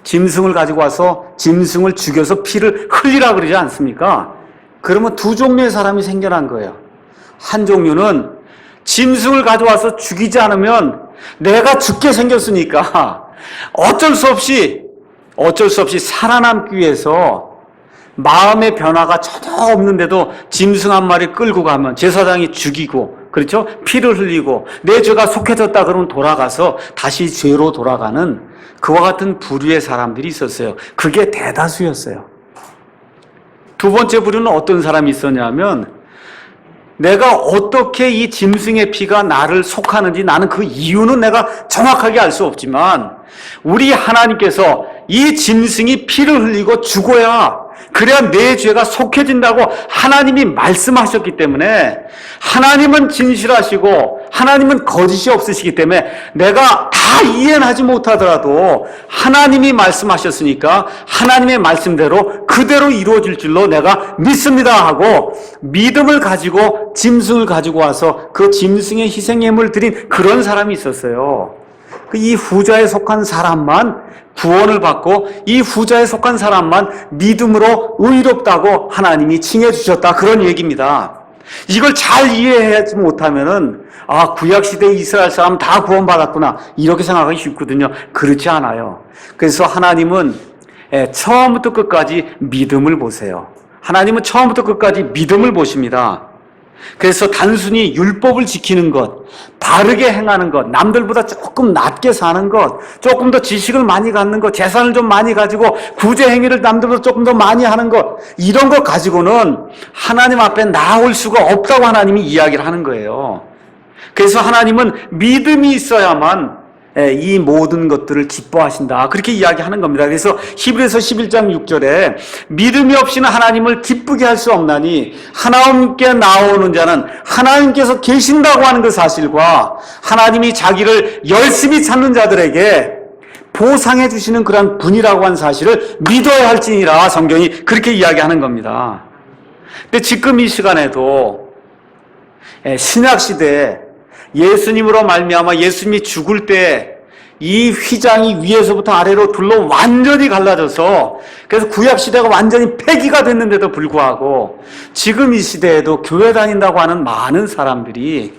짐승을 가지고 와서 짐승을 죽여서 피를 흘리라 그러지 않습니까? 그러면 두 종류의 사람이 생겨난 거예요. 한 종류는 짐승을 가져와서 죽이지 않으면 내가 죽게 생겼으니까 어쩔 수 없이 살아남기 위해서 마음의 변화가 전혀 없는데도 짐승 한 마리 끌고 가면 제사장이 죽이고, 그렇죠? 피를 흘리고 내 죄가 속해졌다 그러면 돌아가서 다시 죄로 돌아가는 그와 같은 부류의 사람들이 있었어요. 그게 대다수였어요. 두 번째 부류는 어떤 사람이 있었냐면 내가 어떻게 이 짐승의 피가 나를 속하는지 나는 그 이유는 내가 정확하게 알 수 없지만 우리 하나님께서 이 짐승이 피를 흘리고 죽어야 그래야 내 죄가 속해진다고 하나님이 말씀하셨기 때문에 하나님은 진실하시고 하나님은 거짓이 없으시기 때문에 내가 다 이해는 하지 못하더라도 하나님이 말씀하셨으니까 하나님의 말씀대로 그대로 이루어질 줄로 내가 믿습니다 하고 믿음을 가지고 짐승을 가지고 와서 그 짐승의 희생예물을 드린 그런 사람이 있었어요. 이 후자에 속한 사람만 구원을 받고 이 후자에 속한 사람만 믿음으로 의롭다고 하나님이 칭해 주셨다, 그런 얘기입니다. 이걸 잘 이해하지 못하면은 구약시대 이스라엘 사람 다 구원받았구나 이렇게 생각하기 쉽거든요. 그렇지 않아요. 그래서 하나님은 처음부터 끝까지 믿음을 보세요. 하나님은 처음부터 끝까지 믿음을 보십니다. 그래서 단순히 율법을 지키는 것, 바르게 행하는 것, 남들보다 조금 낮게 사는 것, 조금 더 지식을 많이 갖는 것, 재산을 좀 많이 가지고 구제 행위를 남들보다 조금 더 많이 하는 것, 이런 것 가지고는 하나님 앞에 나올 수가 없다고 하나님이 이야기를 하는 거예요. 그래서 하나님은 믿음이 있어야만 이 모든 것들을 기뻐하신다, 그렇게 이야기하는 겁니다. 그래서 히브리서 11장 6절에 믿음이 없이는 하나님을 기쁘게 할 수 없나니 하나님께 나오는 자는 하나님께서 계신다고 하는 그 사실과 하나님이 자기를 열심히 찾는 자들에게 보상해 주시는 그런 분이라고 하는 사실을 믿어야 할지니라, 성경이 그렇게 이야기하는 겁니다. 근데 지금 이 시간에도 신약시대에 예수님으로 말미암아 예수님이 죽을 때 이 휘장이 위에서부터 아래로 둘러 완전히 갈라져서 그래서 구약시대가 완전히 폐기가 됐는데도 불구하고 지금 이 시대에도 교회 다닌다고 하는 많은 사람들이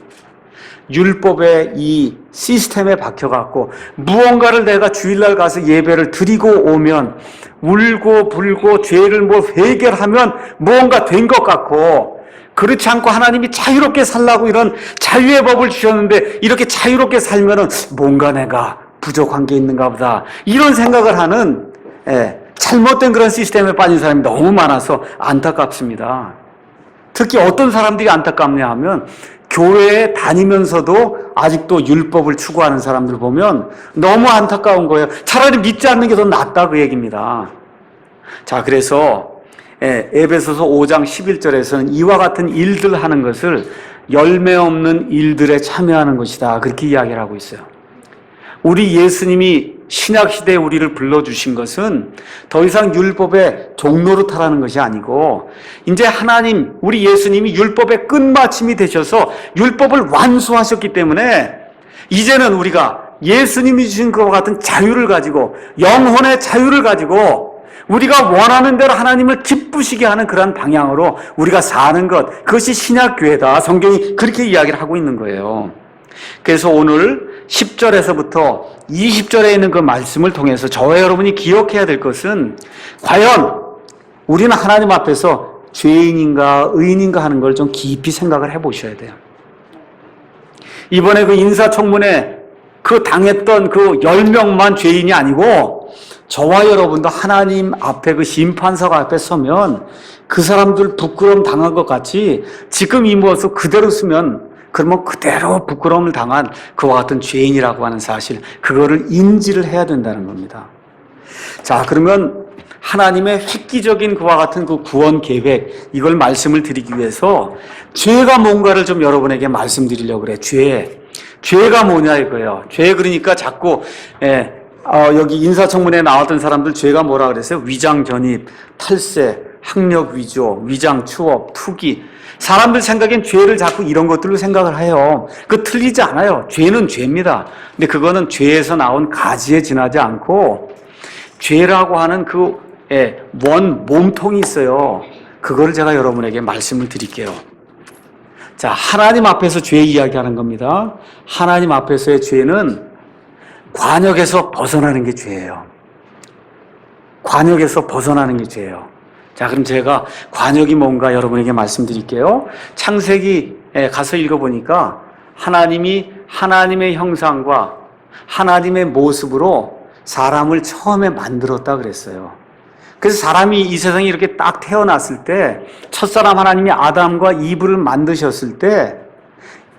율법의 이 시스템에 박혀갖고 무언가를 내가 주일날 가서 예배를 드리고 오면 울고 불고 죄를 해결하면 무언가 된 것 같고, 그렇지 않고 하나님이 자유롭게 살라고 이런 자유의 법을 주셨는데 이렇게 자유롭게 살면은 뭔가 내가 부족한 게 있는가 보다, 이런 생각을 하는 잘못된 그런 시스템에 빠진 사람이 너무 많아서 안타깝습니다. 특히 어떤 사람들이 안타깝냐 하면 교회에 다니면서도 아직도 율법을 추구하는 사람들 보면 너무 안타까운 거예요. 차라리 믿지 않는 게 더 낫다 그 얘기입니다. 자, 그래서 에베소서 5장 11절에서는 이와 같은 일들 하는 것을 열매 없는 일들에 참여하는 것이다. 그렇게 이야기를 하고 있어요. 우리 예수님이 신약시대에 우리를 불러주신 것은 더 이상 율법의 종노릇하라는 것이 아니고 이제 하나님, 우리 예수님이 율법의 끝마침이 되셔서 율법을 완수하셨기 때문에 이제는 우리가 예수님이 주신 것과 같은 자유를 가지고 영혼의 자유를 가지고 우리가 원하는 대로 하나님을 기쁘시게 하는 그런 방향으로 우리가 사는 것, 그것이 신약교회다. 성경이 그렇게 이야기를 하고 있는 거예요. 그래서 오늘 10절에서부터 20절에 있는 그 말씀을 통해서 저와 여러분이 기억해야 될 것은 과연 우리는 하나님 앞에서 죄인인가 의인인가 하는 걸 좀 깊이 생각을 해보셔야 돼요. 이번에 그 인사청문회 그 당했던 그 10명만 죄인이 아니고 저와 여러분도 하나님 앞에 그 심판석 앞에 서면 그 사람들 부끄러움 당한 것 같이 지금 이 모습 그대로 쓰면 그러면 그대로 부끄러움을 당한 그와 같은 죄인이라고 하는 사실, 그거를 인지를 해야 된다는 겁니다. 자, 그러면 하나님의 획기적인 그와 같은 그 구원 계획, 이걸 말씀을 드리기 위해서 죄가 뭔가를 좀 여러분에게 말씀드리려고 그래요. 죄가 뭐냐 이거예요. 죄, 그러니까 자꾸 여기 인사청문회에 나왔던 사람들 죄가 뭐라 그랬어요? 위장 전입, 탈세, 학력 위조, 위장 추업, 투기. 사람들 생각엔 죄를 자꾸 이런 것들로 생각을 해요. 그거 틀리지 않아요. 죄는 죄입니다. 근데 그거는 죄에서 나온 가지에 지나지 않고 죄라고 하는 그 원 몸통이 있어요. 그거를 제가 여러분에게 말씀을 드릴게요. 자, 하나님 앞에서 죄 이야기하는 겁니다. 하나님 앞에서의 죄는 관역에서 벗어나는 게 죄예요. 관역에서 벗어나는 게 죄예요. 자, 그럼 제가 관역이 뭔가 여러분에게 말씀드릴게요. 창세기에 가서 읽어보니까 하나님이 하나님의 형상과 하나님의 모습으로 사람을 처음에 만들었다 그랬어요. 그래서 사람이 이 세상에 이렇게 딱 태어났을 때 첫사람 하나님이 아담과 이브를 만드셨을 때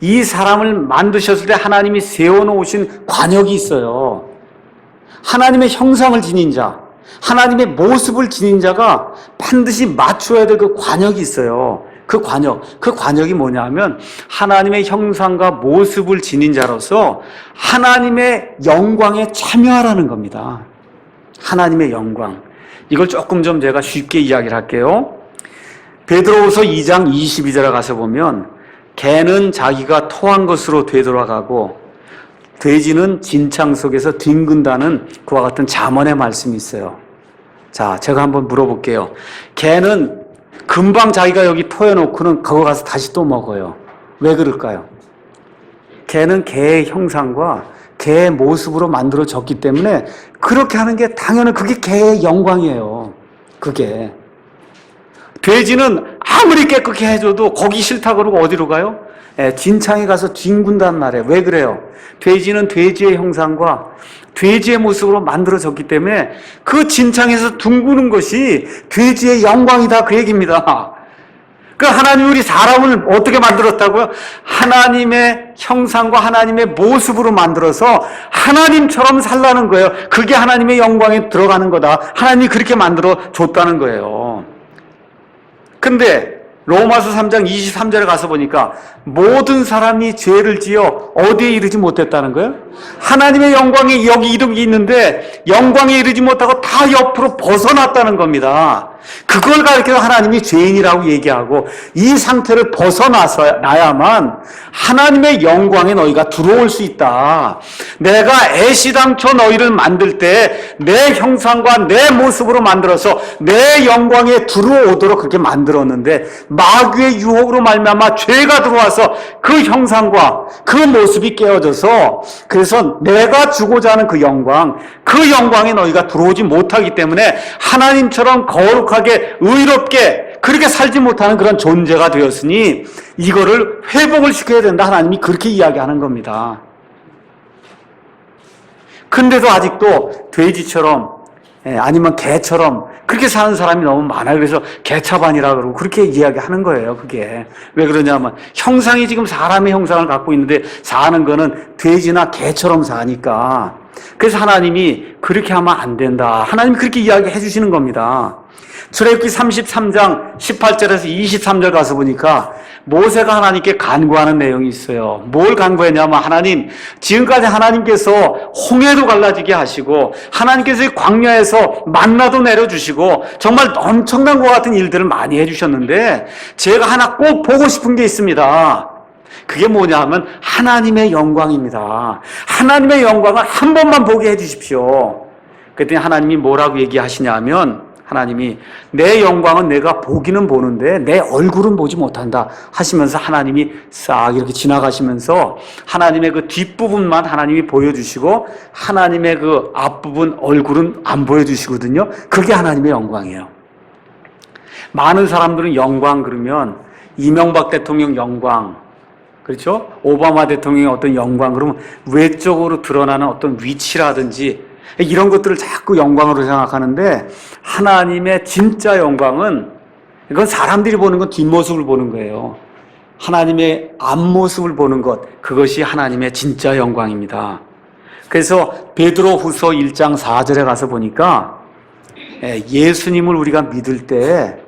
이 사람을 만드셨을 때 하나님이 세워놓으신 관역이 있어요. 하나님의 형상을 지닌 자, 하나님의 모습을 지닌 자가 반드시 맞춰야 될 그 관역이 있어요. 그 관역이 뭐냐 하면 하나님의 형상과 모습을 지닌 자로서 하나님의 영광에 참여하라는 겁니다. 하나님의 영광. 이걸 조금 좀 제가 쉽게 이야기를 할게요. 베드로후서 2장 22절에 가서 보면 개는 자기가 토한 것으로 되돌아가고 돼지는 진창 속에서 뒹군다는 그와 같은 잠언의 말씀이 있어요. 자, 제가 한번 물어볼게요. 개는 금방 자기가 여기 토해놓고는 그거 가서 다시 또 먹어요. 왜 그럴까요? 개는 개의 형상과 개의 모습으로 만들어졌기 때문에 그렇게 하는 게 당연히 그게 개의 영광이에요. 그게. 돼지는 아무리 깨끗게 해줘도 거기 싫다 그러고 어디로 가요? 진창에 가서 뒹군단 말이에요. 왜 그래요? 돼지는 돼지의 형상과 돼지의 모습으로 만들어졌기 때문에 그 진창에서 둥그는 것이 돼지의 영광이다 그 얘기입니다. 그 하나님이 우리 사람을 어떻게 만들었다고요? 하나님의 형상과 하나님의 모습으로 만들어서 하나님처럼 살라는 거예요. 그게 하나님의 영광에 들어가는 거다. 하나님이 그렇게 만들어 줬다는 거예요. 근데 로마서 3장 23절에 가서 보니까 모든 사람이 죄를 지어 어디에 이르지 못했다는 거예요? 하나님의 영광이 여기 이름이 있는데 영광에 이르지 못하고 다 옆으로 벗어났다는 겁니다. 그걸 가리켜서 하나님이 죄인이라고 얘기하고 이 상태를 벗어나야만 하나님의 영광에 너희가 들어올 수 있다. 내가 애시당초 너희를 만들 때 내 형상과 내 모습으로 만들어서 내 영광에 들어오도록 그렇게 만들었는데 마귀의 유혹으로 말미암아 죄가 들어와서 그 형상과 그 모습이 깨어져서 그래서 내가 주고자 하는 그 영광에 너희가 들어오지 못하기 때문에 하나님처럼 거룩하게 의롭게 그렇게 살지 못하는 그런 존재가 되었으니 이거를 회복을 시켜야 된다. 하나님이 그렇게 이야기하는 겁니다. 근데도 아직도 돼지처럼 아니면 개처럼 그렇게 사는 사람이 너무 많아요. 그래서 개차반이라 그러고 그렇게 이야기하는 거예요. 그게 왜 그러냐면 형상이 지금 사람의 형상을 갖고 있는데 사는 거는 돼지나 개처럼 사니까. 그래서 하나님이 그렇게 하면 안 된다. 하나님이 그렇게 이야기해 주시는 겁니다. 출애굽기 33장 18절에서 23절 가서 보니까 모세가 하나님께 간구하는 내용이 있어요. 뭘 간구했냐면 하나님, 지금까지 하나님께서 홍해도 갈라지게 하시고 하나님께서 광야에서 만나도 내려주시고 정말 엄청난 것 같은 일들을 많이 해주셨는데 제가 하나 꼭 보고 싶은 게 있습니다. 그게 뭐냐 하면 하나님의 영광입니다. 하나님의 영광을 한 번만 보게 해주십시오. 그랬더니 하나님이 뭐라고 얘기하시냐 하면 하나님이 내 영광은 내가 보기는 보는데 내 얼굴은 보지 못한다 하시면서 하나님이 싹 이렇게 지나가시면서 하나님의 그 뒷부분만 하나님이 보여주시고 하나님의 그 앞부분 얼굴은 안 보여주시거든요. 그게 하나님의 영광이에요. 많은 사람들은 영광 그러면 이명박 대통령 영광, 그렇죠? 오바마 대통령의 어떤 영광 그러면 외적으로 드러나는 어떤 위치라든지 이런 것들을 자꾸 영광으로 생각하는데 하나님의 진짜 영광은 이건 사람들이 보는 건 뒷모습을 보는 거예요. 하나님의 앞모습을 보는 것, 그것이 하나님의 진짜 영광입니다. 그래서 베드로후서 1장 4절에 가서 보니까 예수님을 우리가 믿을 때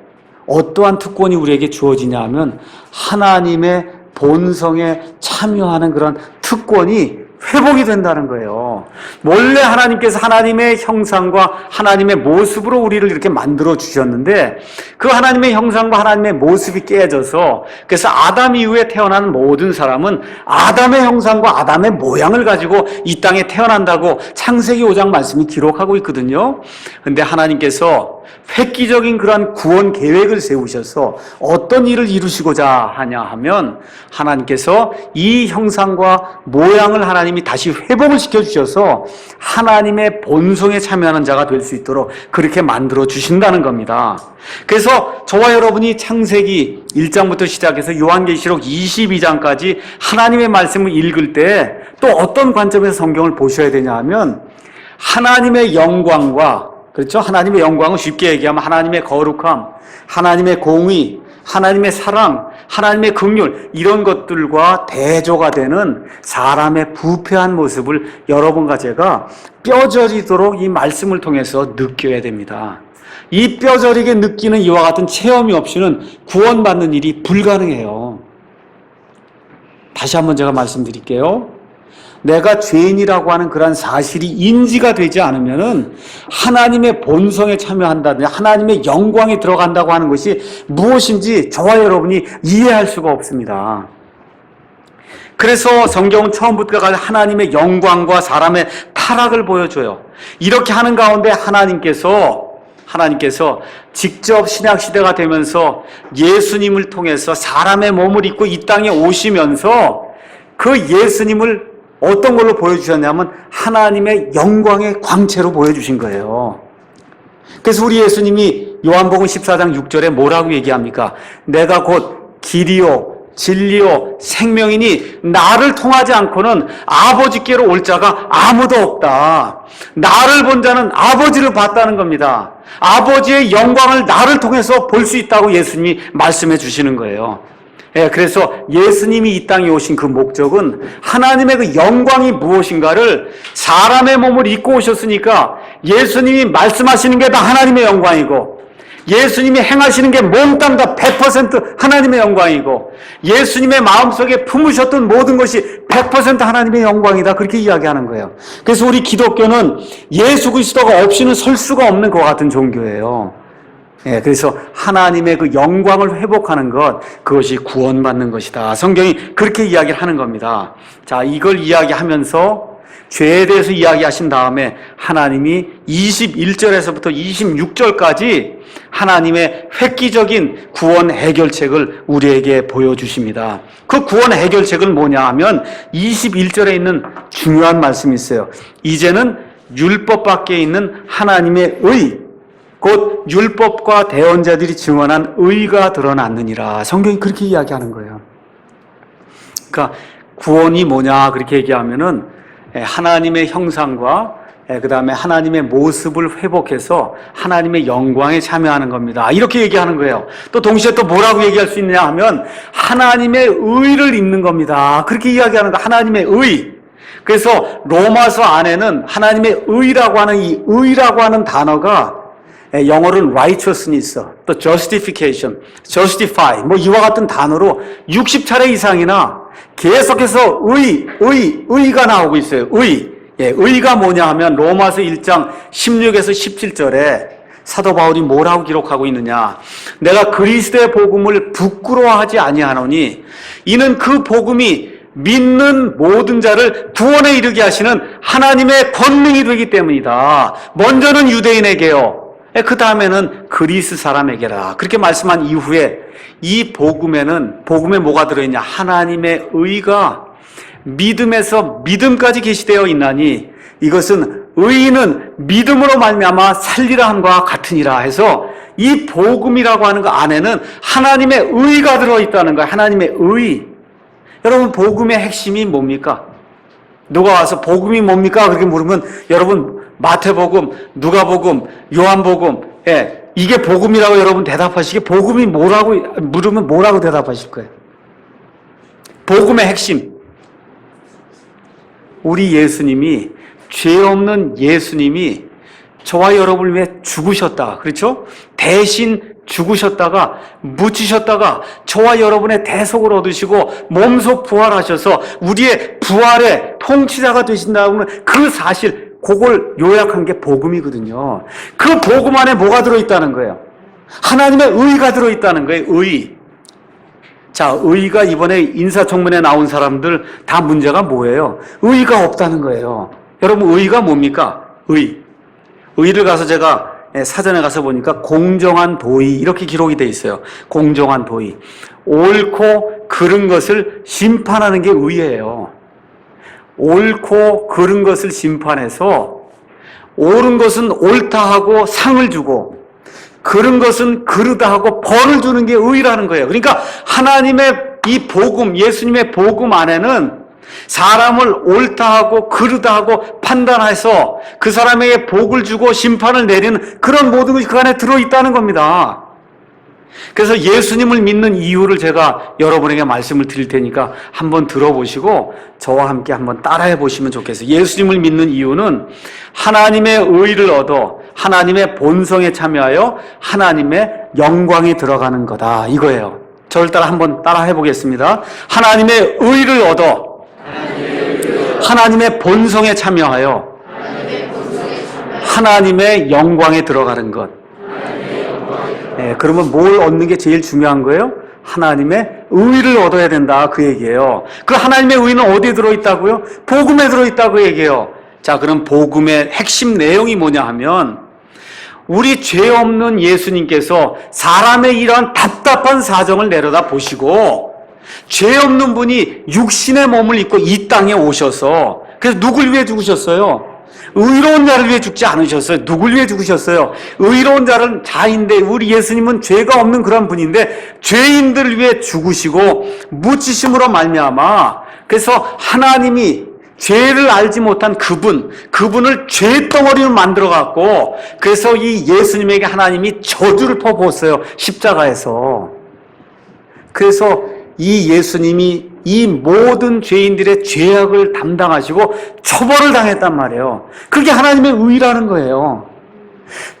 어떠한 특권이 우리에게 주어지냐 하면 하나님의 본성에 참여하는 그런 특권이 회복이 된다는 거예요. 원래 하나님께서 하나님의 형상과 하나님의 모습으로 우리를 이렇게 만들어 주셨는데 그 하나님의 형상과 하나님의 모습이 깨져서 그래서 아담 이후에 태어난 모든 사람은 아담의 형상과 아담의 모양을 가지고 이 땅에 태어난다고 창세기 5장 말씀이 기록하고 있거든요. 그런데 하나님께서 획기적인 그런 구원 계획을 세우셔서 어떤 일을 이루시고자 하냐 하면 하나님께서 이 형상과 모양을 하나님이 다시 회복을 시켜주셔서 하나님의 본성에 참여하는 자가 될 수 있도록 그렇게 만들어 주신다는 겁니다. 그래서 저와 여러분이 창세기 1장부터 시작해서 요한계시록 22장까지 하나님의 말씀을 읽을 때 또 어떤 관점에서 성경을 보셔야 되냐 하면 하나님의 영광과, 그렇죠? 하나님의 영광은 쉽게 얘기하면 하나님의 거룩함, 하나님의 공의, 하나님의 사랑, 하나님의 긍휼 이런 것들과 대조가 되는 사람의 부패한 모습을 여러분과 제가 뼈저리도록 이 말씀을 통해서 느껴야 됩니다. 이 뼈저리게 느끼는 이와 같은 체험이 없이는 구원받는 일이 불가능해요. 다시 한번 제가 말씀드릴게요. 내가 죄인이라고 하는 그런 사실이 인지가 되지 않으면은 하나님의 본성에 참여한다든지 하나님의 영광에 들어간다고 하는 것이 무엇인지 저와 여러분이 이해할 수가 없습니다. 그래서 성경은 처음부터 하나님의 영광과 사람의 타락을 보여줘요. 이렇게 하는 가운데 하나님께서 직접 신약시대가 되면서 예수님을 통해서 사람의 몸을 입고 이 땅에 오시면서 그 예수님을 어떤 걸로 보여주셨냐면 하나님의 영광의 광채로 보여주신 거예요. 그래서 우리 예수님이 요한복음 14장 6절에 뭐라고 얘기합니까? 내가 곧 길이요 진리요 생명이니 나를 통하지 않고는 아버지께로 올 자가 아무도 없다. 나를 본 자는 아버지를 봤다는 겁니다. 아버지의 영광을 나를 통해서 볼 수 있다고 예수님이 말씀해 주시는 거예요. 그래서 예수님이 이 땅에 오신 그 목적은 하나님의 그 영광이 무엇인가를 사람의 몸을 입고 오셨으니까 예수님이 말씀하시는 게 다 하나님의 영광이고 예수님이 행하시는 게 몽땅 다 100% 하나님의 영광이고 예수님의 마음속에 품으셨던 모든 것이 100% 하나님의 영광이다. 그렇게 이야기하는 거예요. 그래서 우리 기독교는 예수 그리스도가 없이는 설 수가 없는 것 같은 종교예요. 그래서 하나님의 그 영광을 회복하는 것, 그것이 구원받는 것이다. 성경이 그렇게 이야기를 하는 겁니다. 자, 이걸 이야기하면서 죄에 대해서 이야기하신 다음에 하나님이 21절에서부터 26절까지 하나님의 획기적인 구원 해결책을 우리에게 보여주십니다. 그 구원 해결책은 뭐냐 하면 21절에 있는 중요한 말씀이 있어요. 이제는 율법 밖에 있는 하나님의 의, 곧 율법과 대언자들이 증언한 의가 드러났느니라. 성경이 그렇게 이야기하는 거예요. 그러니까 구원이 뭐냐 그렇게 얘기하면은 하나님의 형상과 그 다음에 하나님의 모습을 회복해서 하나님의 영광에 참여하는 겁니다. 이렇게 얘기하는 거예요. 또 동시에 또 뭐라고 얘기할 수 있느냐 하면 하나님의 의를 잇는 겁니다. 그렇게 이야기하는 거, 하나님의 의. 그래서 로마서 안에는 하나님의 의라고 하는 이 의라고 하는 단어가 영어로는 righteousness, 또 justification, justify 뭐 이와 같은 단어로 60차례 이상이나 계속해서 의가 나오고 있어요. 의가 뭐냐 하면 로마서 1장 16에서 17절에 사도 바울이 뭐라고 기록하고 있느냐. 내가 그리스도의 복음을 부끄러워하지 아니하노니 이는 그 복음이 믿는 모든 자를 구원에 이르게 하시는 하나님의 권능이 되기 때문이다. 먼저는 유대인에게요. 그 다음에는 그리스 사람에게라. 그렇게 말씀한 이후에 이 복음에 뭐가 들어있냐. 하나님의 의가 믿음에서 믿음까지 계시되어 있나니 이것은 의인은 믿음으로 말미암아 살리라 함과 같으니라 해서 이 복음이라고 하는 거 안에는 하나님의 의가 들어있다는 거예요. 하나님의 의. 여러분 복음의 핵심이 뭡니까? 누가 와서 복음이 뭡니까? 그렇게 물으면 여러분 마태복음, 누가복음, 요한복음 이게 복음이라고 여러분 대답하시게 복음이 뭐라고 물으면 뭐라고 대답하실 거예요? 복음의 핵심. 우리 예수님이 죄 없는 예수님이 저와 여러분을 위해 죽으셨다. 그렇죠? 대신 죽으셨다가 묻히셨다가 저와 여러분의 대속을 얻으시고 몸소 부활하셔서 우리의 부활의 통치자가 되신다는 그 사실, 그걸 요약한 게 복음이거든요. 그 복음 안에 뭐가 들어있다는 거예요? 하나님의 의가 들어있다는 거예요. 의. 자, 의가 이번에 인사청문회 나온 사람들 다 문제가 뭐예요? 의가 없다는 거예요. 여러분 의가 뭡니까? 의를 가서 제가 사전에 가서 보니까 공정한 도의 이렇게 기록이 돼 있어요. 공정한 도의. 옳고 그른 것을 심판하는 게 의예요. 옳고 그른 것을 심판해서 옳은 것은 옳다 하고 상을 주고 그른 것은 그르다 하고 벌을 주는 게 의라는 거예요. 그러니까 하나님의 이 복음, 예수님의 복음 안에는 사람을 옳다 하고 그르다 하고 판단해서 그 사람에게 복을 주고 심판을 내리는 그런 모든 것이 그 안에 들어있다는 겁니다. 그래서 예수님을 믿는 이유를 제가 여러분에게 말씀을 드릴 테니까 한번 들어보시고 저와 함께 한번 따라해 보시면 좋겠어요. 예수님을 믿는 이유는 하나님의 의를 얻어 하나님의 본성에 참여하여 하나님의 영광에 들어가는 거다. 이거예요. 저를 따라 한번 따라해 보겠습니다. 하나님의 의를 얻어 하나님의 본성에 참여하여 하나님의 영광에 들어가는 것. 그러면 뭘 얻는 게 제일 중요한 거예요? 하나님의 의를 얻어야 된다. 그 얘기예요. 그 하나님의 의는 어디에 들어있다고요? 복음에 들어있다고 얘기해요. 자, 그럼 복음의 핵심 내용이 뭐냐 하면 우리 죄 없는 예수님께서 사람의 이러한 답답한 사정을 내려다 보시고 죄 없는 분이 육신의 몸을 입고 이 땅에 오셔서 그래서 누굴 위해 죽으셨어요? 의로운 자를 위해 죽지 않으셨어요. 누굴 위해 죽으셨어요? 의로운 자인데 우리 예수님은 죄가 없는 그런 분인데 죄인들을 위해 죽으시고 묻히심으로 말미암아 그래서 하나님이 죄를 알지 못한 그분을 죄덩어리로 만들어 갖고 그래서 이 예수님에게 하나님이 저주를 퍼부었어요. 십자가에서. 그래서 이 예수님이 이 모든 죄인들의 죄악을 담당하시고 처벌을 당했단 말이에요. 그게 하나님의 의라는 거예요.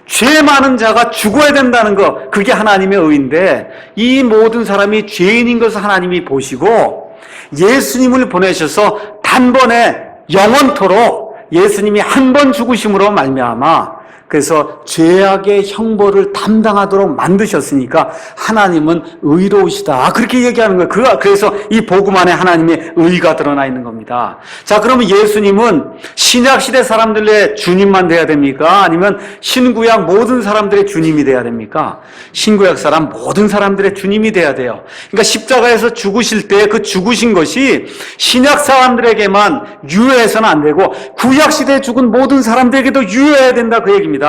죄 많은 자가 죽어야 된다는 거, 그게 하나님의 의인데 이 모든 사람이 죄인인 것을 하나님이 보시고 예수님을 보내셔서 단번에 영원토록 예수님이 한 번 죽으심으로 말미암아 그래서 죄악의 형벌을 담당하도록 만드셨으니까 하나님은 의로우시다. 그렇게 얘기하는 거예요. 그래서 이 복음 안에 하나님의 의가 드러나 있는 겁니다. 자, 그러면 예수님은 신약시대 사람들의 주님만 돼야 됩니까? 아니면 신구약 모든 사람들의 주님이 돼야 됩니까? 신구약 사람 모든 사람들의 주님이 돼야 돼요. 그러니까 십자가에서 죽으실 때 그 죽으신 것이 신약 사람들에게만 유효해서는 안 되고 구약시대에 죽은 모든 사람들에게도 유효해야 된다. 그 얘기입니다.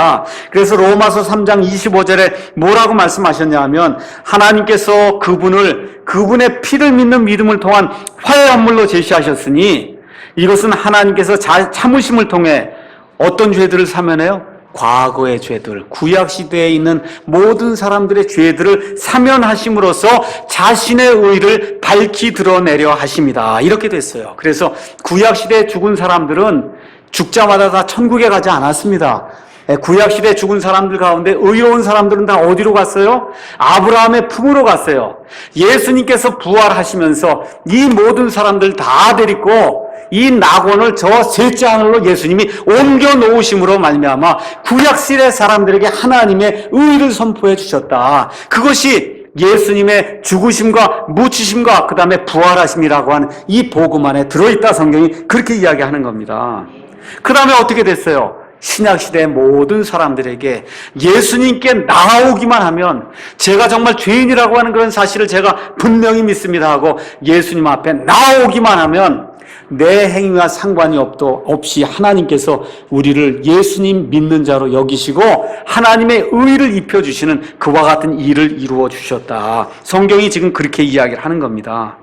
그래서 로마서 3장 25절에 뭐라고 말씀하셨냐 하면 하나님께서 그분의 피를 믿는 믿음을 통한 화해한물로 제시하셨으니 이것은 하나님께서 참으심을 통해 어떤 죄들을 사면해요? 과거의 죄들, 구약시대에 있는 모든 사람들의 죄들을 사면하심으로써 자신의 의를 밝히 드러내려 하십니다. 이렇게 됐어요. 그래서 구약시대에 죽은 사람들은 죽자마자 다 천국에 가지 않았습니다. 구약시대에 죽은 사람들 가운데 의로운 사람들은 다 어디로 갔어요? 아브라함의 품으로 갔어요. 예수님께서 부활하시면서 이 모든 사람들 다 데리고 이 낙원을 저 셋째 하늘로 예수님이 옮겨 놓으심으로 말미암아 구약시대 사람들에게 하나님의 의를 선포해 주셨다. 그것이 예수님의 죽으심과 묻히심과 그 다음에 부활하심이라고 하는 이 복음 안에 들어있다. 성경이 그렇게 이야기하는 겁니다. 그 다음에 어떻게 됐어요? 신약시대의 모든 사람들에게 예수님께 나아오기만 하면 제가 정말 죄인이라고 하는 그런 사실을 제가 분명히 믿습니다 하고 예수님 앞에 나아오기만 하면 내 행위와 상관이 없이 하나님께서 우리를 예수님 믿는 자로 여기시고 하나님의 의를 입혀주시는 그와 같은 일을 이루어 주셨다. 성경이 지금 그렇게 이야기를 하는 겁니다.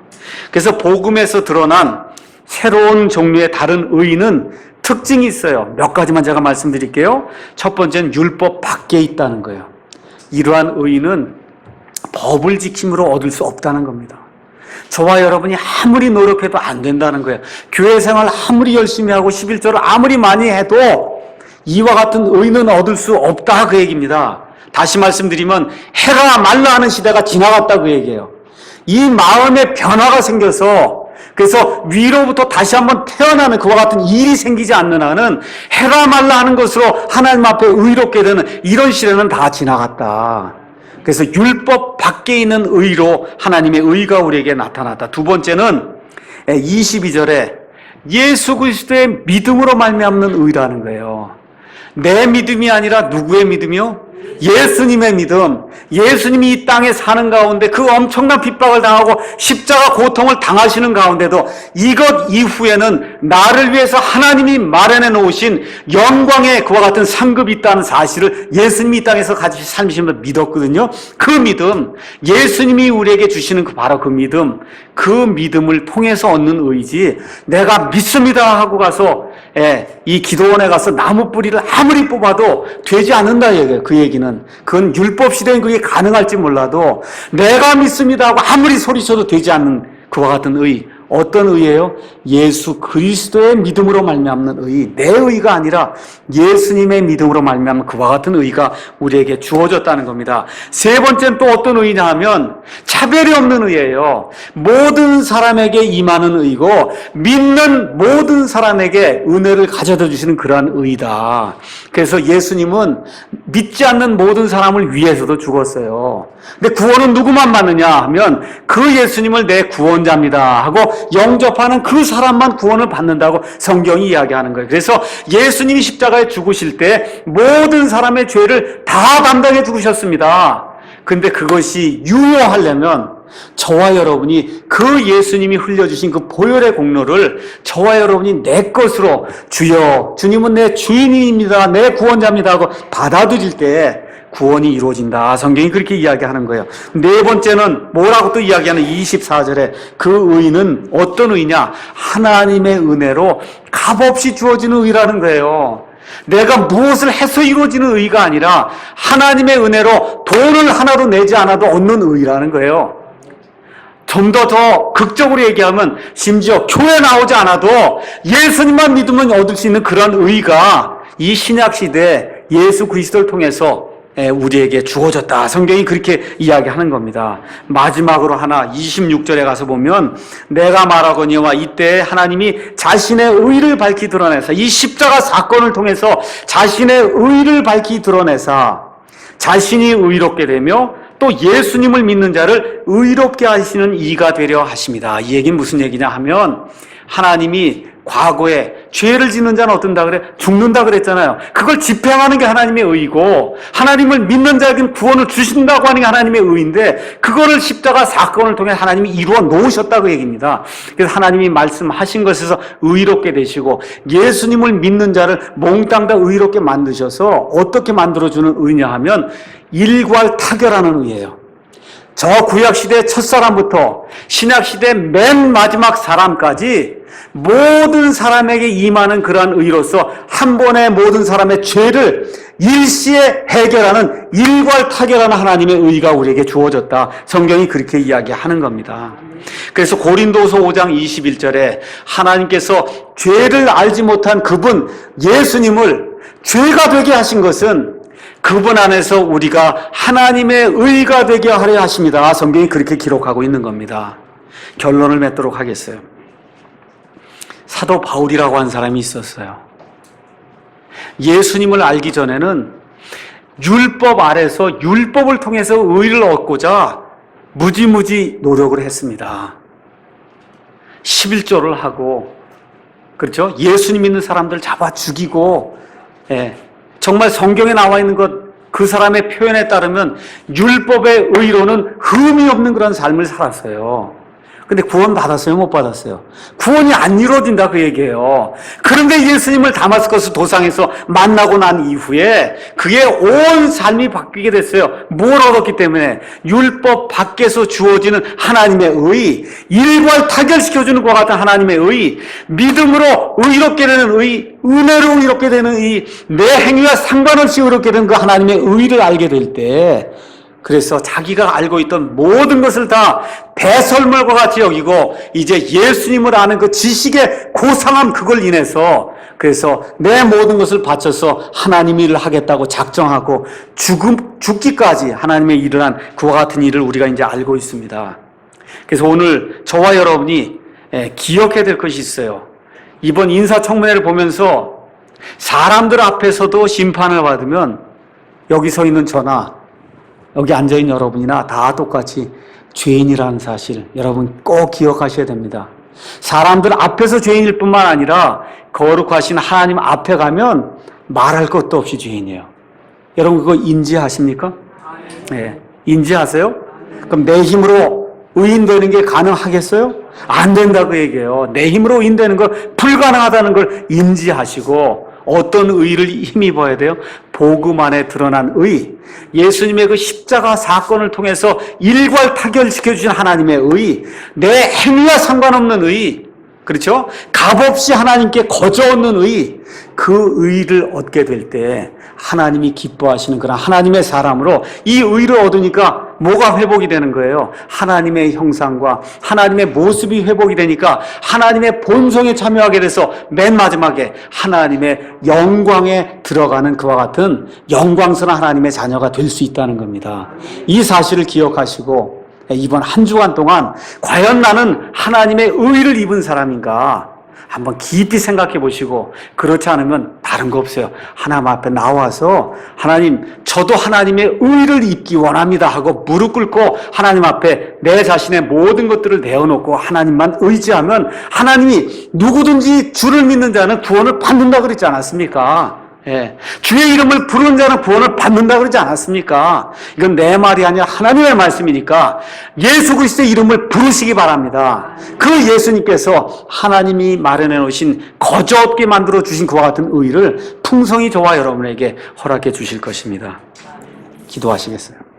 그래서 복음에서 드러난 새로운 종류의 다른 의는 특징이 있어요. 몇 가지만 제가 말씀드릴게요. 첫 번째는 율법 밖에 있다는 거예요. 이러한 의는 법을 지킴으로 얻을 수 없다는 겁니다. 저와 여러분이 아무리 노력해도 안 된다는 거예요. 교회 생활 아무리 열심히 하고 11조를 아무리 많이 해도 이와 같은 의는 얻을 수 없다 그 얘기입니다. 다시 말씀드리면 해가 말라 하는 시대가 지나갔다 그 얘기예요. 이 마음의 변화가 생겨서 그래서 위로부터 다시 한번 태어나는 그와 같은 일이 생기지 않는 한은 해가 말라 하는 것으로 하나님 앞에 의롭게 되는 이런 시대는 다 지나갔다. 그래서 율법 밖에 있는 의로 하나님의 의가 우리에게 나타났다. 두 번째는 22절에 예수 그리스도의 믿음으로 말미암는 의라는 거예요. 내 믿음이 아니라 누구의 믿음이요? 예수님의 믿음. 예수님이 이 땅에 사는 가운데 그 엄청난 핍박을 당하고 십자가 고통을 당하시는 가운데도 이것 이후에는 나를 위해서 하나님이 마련해 놓으신 영광의 그와 같은 상급이 있다는 사실을 예수님이 이 땅에서 같이 삶으시면서 믿었거든요. 그 믿음, 예수님이 우리에게 주시는 바로 그 믿음을 통해서 얻는 의지, 내가 믿습니다 하고 가서 이 기도원에 가서 나무 뿌리를 아무리 뽑아도 되지 않는다 얘기예요. 그 얘기는 그건 율법 시대엔 그게 가능할지 몰라도 내가 믿습니다 하고 아무리 소리쳐도 되지 않는 그와 같은 의. 어떤 의예요? 예수 그리스도의 믿음으로 말미암는 의. 내 의가 아니라 예수님의 믿음으로 말미암는 그와 같은 의가 우리에게 주어졌다는 겁니다. 세 번째는 또 어떤 의냐 하면 차별이 없는 의예요. 모든 사람에게 임하는 의고 믿는 모든 사람에게 은혜를 가져다 주시는 그러한 의다. 그래서 예수님은 믿지 않는 모든 사람을 위해서도 죽었어요. 근데 구원은 누구만 받느냐 하면 그 예수님을 내 구원자입니다 하고 영접하는 그 사람만 구원을 받는다고 성경이 이야기하는 거예요. 그래서 예수님이 십자가에 죽으실 때 모든 사람의 죄를 다 담당해 죽으셨습니다. 근데 그것이 유효하려면 저와 여러분이 그 예수님이 흘려주신 그 보혈의 공로를 저와 여러분이 내 것으로 주여 주님은 내 주인입니다 내 구원자입니다 하고 받아들일 때 구원이 이루어진다. 성경이 그렇게 이야기하는 거예요. 네 번째는 뭐라고 또 이야기하는 24절에 그 의는 어떤 의냐? 하나님의 은혜로 값없이 주어지는 의라는 거예요. 내가 무엇을 해서 이루어지는 의가 아니라 하나님의 은혜로 돈을 하나도 내지 않아도 얻는 의라는 거예요. 좀 더 극적으로 얘기하면 심지어 교회 나오지 않아도 예수님만 믿으면 얻을 수 있는 그런 의가 이 신약시대에 예수 그리스도를 통해서 우리에게 주어졌다. 성경이 그렇게 이야기하는 겁니다. 마지막으로 하나 26절에 가서 보면 내가 말하거니와 이때 하나님이 자신의 의를 밝히 드러내사 이 십자가 사건을 통해서 자신의 의를 밝히 드러내사 자신이 의롭게 되며 또 예수님을 믿는 자를 의롭게 하시는 이가 되려 하십니다. 이 얘기는 무슨 얘기냐 하면 하나님이 과거에 죄를 짓는 자는 어떤다 그래? 죽는다 그랬잖아요. 그걸 집행하는 게 하나님의 의이고 하나님을 믿는 자에게는 구원을 주신다고 하는 게 하나님의 의인데 그거를 십자가 사건을 통해 하나님이 이루어 놓으셨다 그 얘기입니다. 그래서 하나님이 말씀하신 것에서 의롭게 되시고 예수님을 믿는 자를 몽땅 다 의롭게 만드셔서 어떻게 만들어주는 의냐 하면 일괄 타결하는 의예요. 저 구약시대 첫사람부터 신약시대 맨 마지막 사람까지 모든 사람에게 임하는 그러한 의로서 한 번에 모든 사람의 죄를 일시에 해결하는 일괄타결하는 하나님의 의가 우리에게 주어졌다. 성경이 그렇게 이야기하는 겁니다. 그래서 고린도서 5장 21절에 하나님께서 죄를 알지 못한 그분 예수님을 죄가 되게 하신 것은 그분 안에서 우리가 하나님의 의가 되게 하려 하십니다. 성경이 그렇게 기록하고 있는 겁니다. 결론을 맺도록 하겠어요. 사도 바울이라고 한 사람이 있었어요. 예수님을 알기 전에는 율법 아래서 율법을 통해서 의를 얻고자 무지무지 노력을 했습니다. 11조를 하고, 그렇죠? 예수님 믿는 사람들 잡아 죽이고, 정말 성경에 나와 있는 것, 그 사람의 표현에 따르면 율법의 의로는 흠이 없는 그런 삶을 살았어요. 근데 구원 받았어요? 못 받았어요? 구원이 안 이루어진다 그 얘기예요. 그런데 예수님을 다마스커스 도상에서 만나고 난 이후에 그의 온 삶이 바뀌게 됐어요. 뭘 얻었기 때문에? 율법 밖에서 주어지는 하나님의 의, 일괄 타결시켜주는 것과 같은 하나님의 의, 믿음으로 의롭게 되는 의, 은혜로 의롭게 되는 의, 내 행위와 상관없이 의롭게 되는 그 하나님의 의를 알게 될 때, 그래서 자기가 알고 있던 모든 것을 다 배설물과 같이 여기고 이제 예수님을 아는 그 지식의 고상함 그걸 인해서 그래서 내 모든 것을 바쳐서 하나님 일을 하겠다고 작정하고 죽기까지 하나님의 일을 한 그와 같은 일을 우리가 이제 알고 있습니다. 그래서 오늘 저와 여러분이 기억해야 될 것이 있어요. 이번 인사청문회를 보면서 사람들 앞에서도 심판을 받으면 여기 서 있는 저나 여기 앉아있는 여러분이나 다 똑같이 죄인이라는 사실 여러분 꼭 기억하셔야 됩니다. 사람들 앞에서 죄인일 뿐만 아니라 거룩하신 하나님 앞에 가면 말할 것도 없이 죄인이에요. 여러분 그거 인지하십니까? 네, 인지하세요? 그럼 내 힘으로 의인되는 게 가능하겠어요? 안 된다 그 얘기예요. 내 힘으로 의인되는 거 불가능하다는 걸 인지하시고 어떤 의를 힘입어야 돼요? 복음 안에 드러난 의, 예수님의 그 십자가 사건을 통해서 일괄 타결시켜주신 하나님의 의, 내 행위와 상관없는 의, 그렇죠? 값없이 하나님께 거저 얻는 의, 그 의를 얻게 될 때 하나님이 기뻐하시는 그런 하나님의 사람으로 이 의를 얻으니까 뭐가 회복이 되는 거예요? 하나님의 형상과 하나님의 모습이 회복이 되니까 하나님의 본성에 참여하게 돼서 맨 마지막에 하나님의 영광에 들어가는 그와 같은 영광스러운 하나님의 자녀가 될 수 있다는 겁니다. 이 사실을 기억하시고 이번 한 주간 동안 과연 나는 하나님의 의를 입은 사람인가? 한번 깊이 생각해 보시고 그렇지 않으면 다른 거 없어요. 하나님 앞에 나와서 하나님 저도 하나님의 의를 입기 원합니다 하고 무릎 꿇고 하나님 앞에 내 자신의 모든 것들을 내어놓고 하나님만 의지하면 하나님이 누구든지 주를 믿는 자는 구원을 받는다 그랬지 않았습니까? 예. 주의 이름을 부르는 자는 구원을 받는다 그러지 않았습니까? 이건 내 말이 아니라 하나님의 말씀이니까 예수 그리스도의 이름을 부르시기 바랍니다. 그 예수님께서 하나님이 마련해 놓으신 거저 없게 만들어 주신 그와 같은 의를 풍성히 저와 여러분에게 허락해 주실 것입니다. 기도하시겠어요?